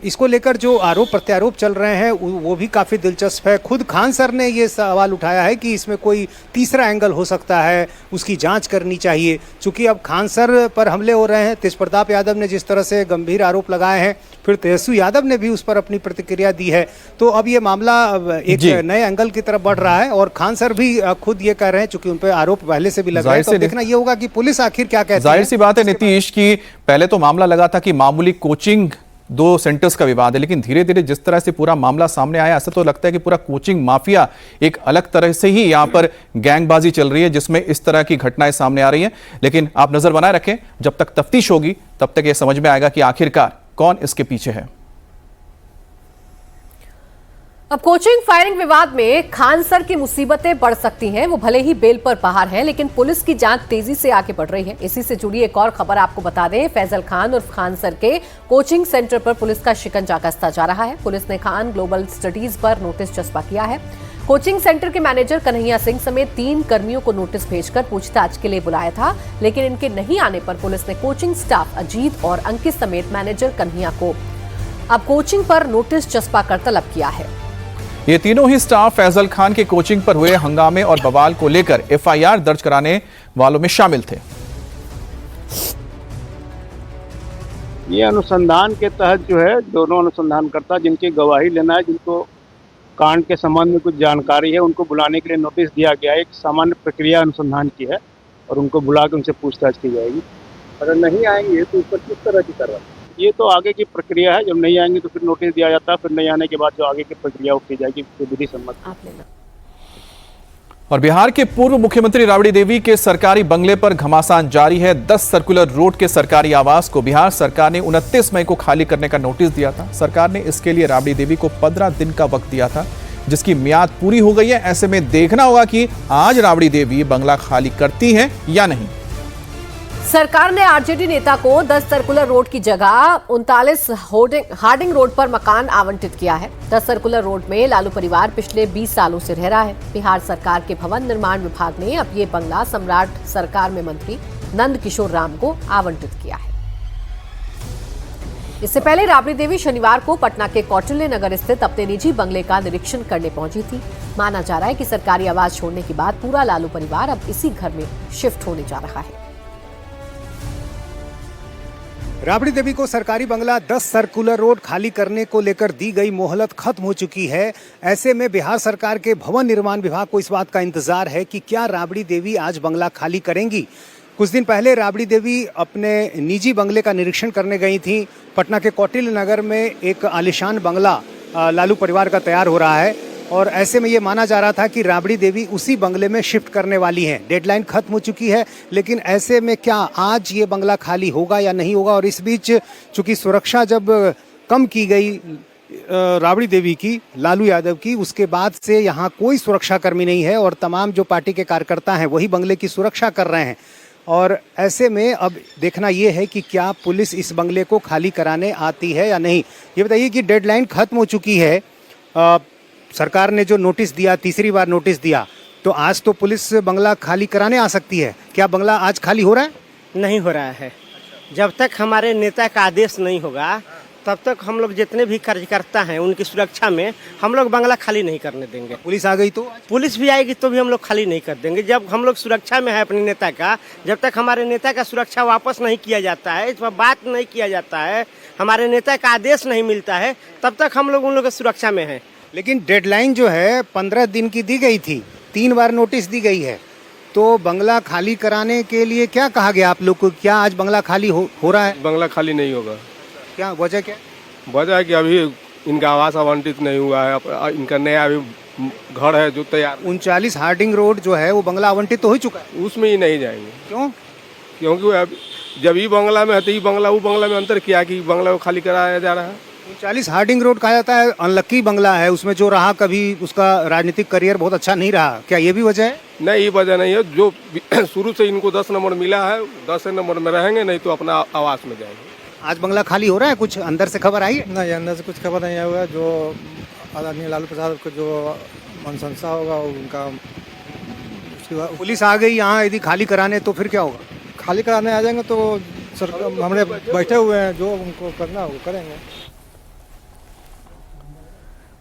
इसको लेकर जो आरोप प्रत्यारोप चल रहे हैं वो भी काफ़ी दिलचस्प है। खुद खान सर ने ये सवाल उठाया है कि इसमें कोई तीसरा एंगल हो सकता है, उसकी जांच करनी चाहिए। चूँकि अब खान सर पर हमले हो रहे हैं, तेज प्रताप यादव ने जिस तरह से गंभीर आरोप लगाए हैं, फिर तेजस्वी यादव ने भी उस पर अपनी प्रतिक्रिया दी है, तो अब ये मामला एक नए एंगल की तरफ बढ़ रहा है। और खान सर भी खुद ये कह रहे हैं, चूंकि उन पर आरोप पहले से भी लगा है, तो देखना ये होगा कि पुलिस आखिर क्या कहती है। जाहिर सी बात है नीतीश की पहले तो मामला लगा था कि मामूली कोचिंग 2 सेंटर्स का विवाद है, लेकिन धीरे धीरे जिस तरह से पूरा मामला सामने आया, ऐसा तो लगता है कि पूरा कोचिंग माफिया एक अलग तरह से ही यहां पर गैंगबाजी चल रही है, जिसमें इस तरह की घटनाएं सामने आ रही हैं। लेकिन आप नजर बनाए रखें, जब तक तफ्तीश होगी तब तक यह समझ में आएगा कि आखिरकार कौन इसके पीछे है। अब कोचिंग फायरिंग विवाद में खान सर की मुसीबतें बढ़ सकती हैं। वो भले ही बेल पर बाहर हैं, लेकिन पुलिस की जांच तेजी से आगे बढ़ रही है। इसी से जुड़ी एक और खबर आपको बता दें, फैजल खान और खान सर के कोचिंग सेंटर पर पुलिस का शिकंजा कसता जा रहा है। पुलिस ने खान ग्लोबल स्टडीज पर नोटिस चस्पा किया है। कोचिंग सेंटर के मैनेजर कन्हैया सिंह समेत 3 कर्मियों को नोटिस भेजकर पूछताछ के लिए बुलाया था, लेकिन इनके नहीं आने पर पुलिस ने कोचिंग स्टाफ अजीत और अंकित समेत मैनेजर कन्हैया को अब कोचिंग पर नोटिस चस्पा कर तलब किया है। ये तीनों ही स्टाफ फैजल खान के कोचिंग पर हुए हंगामे और बवाल को लेकर एफआईआर दर्ज कराने वालों में शामिल थे। ये अनुसंधान के तहत जो है, दोनों अनुसंधानकर्ता जिनकी गवाही लेना है, जिनको कांड के संबंध में कुछ जानकारी है, उनको बुलाने के लिए नोटिस दिया गया है। एक सामान्य प्रक्रिया अनुसंधान की है और उनको बुला के उनसे पूछताछ की जाएगी। अगर नहीं आएंगे तो उस पर किस तरह की कार्रवाई? ये तो आगे की प्रक्रिया है, जब नहीं आएंगे तो फिर नोटिस दिया जाता है, फिर नहीं आने के बाद जो आगे की प्रक्रिया वो की जाएगी विधि सम्मत। और बिहार के पूर्व मुख्यमंत्री राबड़ी देवी के सरकारी बंगले पर घमासान जारी है। 10 सर्कुलर रोड के सरकारी आवास को बिहार सरकार ने 29 मई को खाली करने का नोटिस दिया था। सरकार ने इसके लिए राबड़ी देवी को 15 दिन का वक्त दिया था, जिसकी मियाद पूरी हो गई है। ऐसे में देखना होगा कि आज राबड़ी देवी बंगला खाली करती हैं या नहीं। सरकार ने आरजेडी नेता को 10 सर्कुलर रोड की जगह 39 हार्डिंग रोड पर मकान आवंटित किया है। 10 सर्कुलर रोड में लालू परिवार पिछले 20 सालों से रह रहा है। बिहार सरकार के भवन निर्माण विभाग ने अब ये बंगला सम्राट सरकार में मंत्री नंद किशोर राम को आवंटित किया है। इससे पहले राबड़ी देवी शनिवार को पटना के कौटिल्य नगर स्थित अपने निजी बंगले का निरीक्षण करने पहुंची थी। माना जा रहा है कि सरकारी आवास छोड़ने के बाद पूरा लालू परिवार अब इसी घर में शिफ्ट होने जा रहा है। राबड़ी देवी को सरकारी बंगला 10 सर्कुलर रोड खाली करने को लेकर दी गई मोहलत खत्म हो चुकी है। ऐसे में बिहार सरकार के भवन निर्माण विभाग को इस बात का इंतजार है कि क्या राबड़ी देवी आज बंगला खाली करेंगी। कुछ दिन पहले राबड़ी देवी अपने निजी बंगले का निरीक्षण करने गई थी। पटना के कौटिल्य नगर में एक आलीशान बंगला लालू परिवार का तैयार हो रहा है और ऐसे में ये माना जा रहा था कि राबड़ी देवी उसी बंगले में शिफ्ट करने वाली हैं। डेडलाइन खत्म हो चुकी है, लेकिन ऐसे में क्या आज ये बंगला खाली होगा या नहीं होगा। और इस बीच चूंकि सुरक्षा जब कम की गई राबड़ी देवी की, लालू यादव की, उसके बाद से यहाँ कोई सुरक्षाकर्मी नहीं है और तमाम जो पार्टी के कार्यकर्ता हैं वही बंगले की सुरक्षा कर रहे हैं। और ऐसे में अब देखना ये है कि क्या पुलिस इस बंगले को खाली कराने आती है या नहीं। ये बताइए कि डेडलाइन खत्म हो चुकी है, सरकार ने जो नोटिस दिया, तीसरी बार नोटिस दिया, तो आज तो पुलिस बंगला खाली कराने आ सकती है। क्या बंगला आज खाली हो रहा है? नहीं हो रहा है। जब तक हमारे नेता का आदेश नहीं होगा तब तक हम लोग जितने भी कार्यकर्ता हैं उनकी सुरक्षा में हम लोग बंगला खाली नहीं करने देंगे। पुलिस आ गई तो? पुलिस भी आएगी तो भी हम लोग खाली नहीं कर देंगे। जब हम लोग सुरक्षा में है अपने नेता का, जब तक हमारे नेता का सुरक्षा वापस नहीं किया जाता है, इस पर बात नहीं किया जाता है, हमारे नेता का आदेश नहीं मिलता है, तब तक हम लोग उन लोग की सुरक्षा में है। लेकिन डेडलाइन जो है 15 दिन की दी गई थी, 3 बार नोटिस दी गई है, तो बंगला खाली कराने के लिए क्या कहा गया आप लोग को? क्या आज बंगला खाली हो रहा है? बंगला खाली नहीं होगा। क्या वजह? क्या वजह है कि अभी इनका आवास आवंटित नहीं हुआ है, इनका नया अभी घर है जो तैयार। 39 हार्डिंग रोड जो है वो बंगला आवंटित तो हो चुका है, उसमें ही नहीं जाएंगे। क्यों? क्योंकि जब ये बंगला में है तो ये बंगला वो बंगला में अंतर किया कि बंगला को खाली कराया जा रहा है। 39 हार्डिंग रोड कहा जाता है अनलक्की बंगला है, उसमें जो रहा कभी उसका राजनीतिक करियर बहुत अच्छा नहीं रहा। क्या ये भी वजह है? नहीं, ये वजह नहीं है। जो शुरू से इनको 10 नंबर मिला है 10 नंबर में रहेंगे, नहीं तो अपना आवास में जाएंगे। आज बंगला खाली हो रहा है? कुछ अंदर से खबर आई है? नहीं, अंदर से कुछ खबर नहीं आया हुआ है। जो आदरणीय लालू प्रसाद को जो अनुशंसा होगा उनका, पुलिस आ गई यहाँ यदि खाली कराने, तो फिर क्या होगा? खाली कराने आ जाएंगे तो सरकार हमने बैठे हुए हैं, जो उनको करना है वो करेंगे।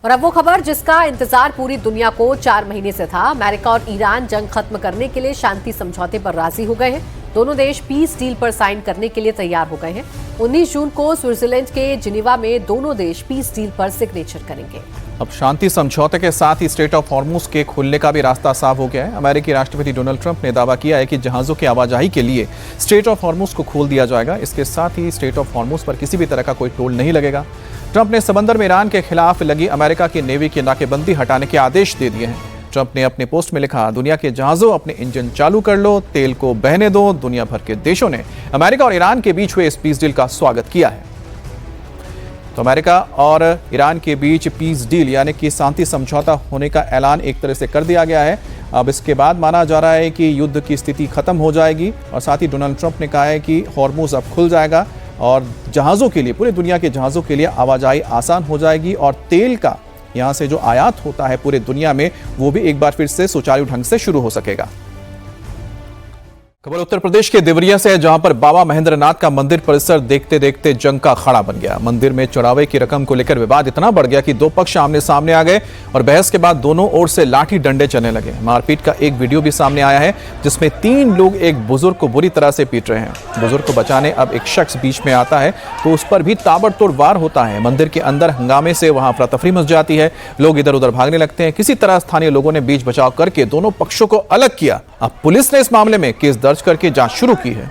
और अब वो खबर जिसका इंतजार पूरी दुनिया को 4 महीने से था। अमेरिका और ईरान जंग खत्म करने के लिए शांति समझौते पर राजी हो गए हैं। दोनों देश पीस डील पर साइन करने के लिए तैयार हो गए हैं। 19 जून को स्विट्जरलैंड के जिनेवा में दोनों देश पीस डील पर सिग्नेचर करेंगे। अब शांति समझौते के साथ ही स्ट्रेट ऑफ हॉर्मुज के खुलने का भी रास्ता साफ हो गया है। अमेरिकी राष्ट्रपति डोनाल्ड ट्रंप ने दावा किया है कि जहाजों की आवाजाही के लिए स्ट्रेट ऑफ हॉर्मुज को खोल दिया जाएगा। इसके साथ ही स्ट्रेट ऑफ हॉर्मुज पर किसी भी तरह का कोई टोल नहीं लगेगा। ट्रंप ने समंदर में ईरान के खिलाफ लगी अमेरिका की नेवी की नाकेबंदी हटाने के आदेश दे दिए हैं। ट्रंप ने अपने पोस्ट में लिखा, दुनिया के जहाजों अपने इंजन चालू कर लो, तेल को बहने दो। दुनिया भर के देशों ने अमेरिका और ईरान के बीच हुए इस पीस डील का स्वागत किया है। तो अमेरिका और ईरान के बीच पीस डील यानी कि शांति समझौता होने का ऐलान एक तरह से कर दिया गया है। अब इसके बाद माना जा रहा है कि युद्ध की स्थिति खत्म हो जाएगी और साथ ही डोनाल्ड ट्रंप ने कहा है कि हॉर्मुज अब खुल जाएगा और जहाज़ों के लिए, पूरे दुनिया के जहाज़ों के लिए आवाजाही आसान हो जाएगी और तेल का यहाँ से जो आयात होता है पूरे दुनिया में वो भी एक बार फिर से सुचारू ढंग से शुरू हो सकेगा। खबर उत्तर प्रदेश के देवरिया से है, जहां पर बाबा महेंद्रनाथ का मंदिर परिसर देखते देखते जंग का अखाड़ा बन गया। मंदिर में चढ़ावे की रकम को लेकर विवाद इतना बढ़ गया कि 2 पक्ष आमने सामने आ गए और बहस के बाद दोनों ओर से लाठी डंडे चलने लगे। मारपीट का एक वीडियो भी सामने आया है जिसमें 3 लोग एक बुजुर्ग को बुरी तरह से पीट रहे हैं। बुजुर्ग को बचाने अब एक शख्स बीच में आता है तो उस पर भी ताबड़तोड़ वार होता है। मंदिर के अंदर हंगामे से वहां अफरा-तफरी मच जाती है, लोग इधर उधर भागने लगते हैं। किसी तरह स्थानीय लोगों ने बीच बचाव करके दोनों पक्षों को अलग किया। अब पुलिस ने इस मामले में केस दर्ज करके जांच शुरू की है।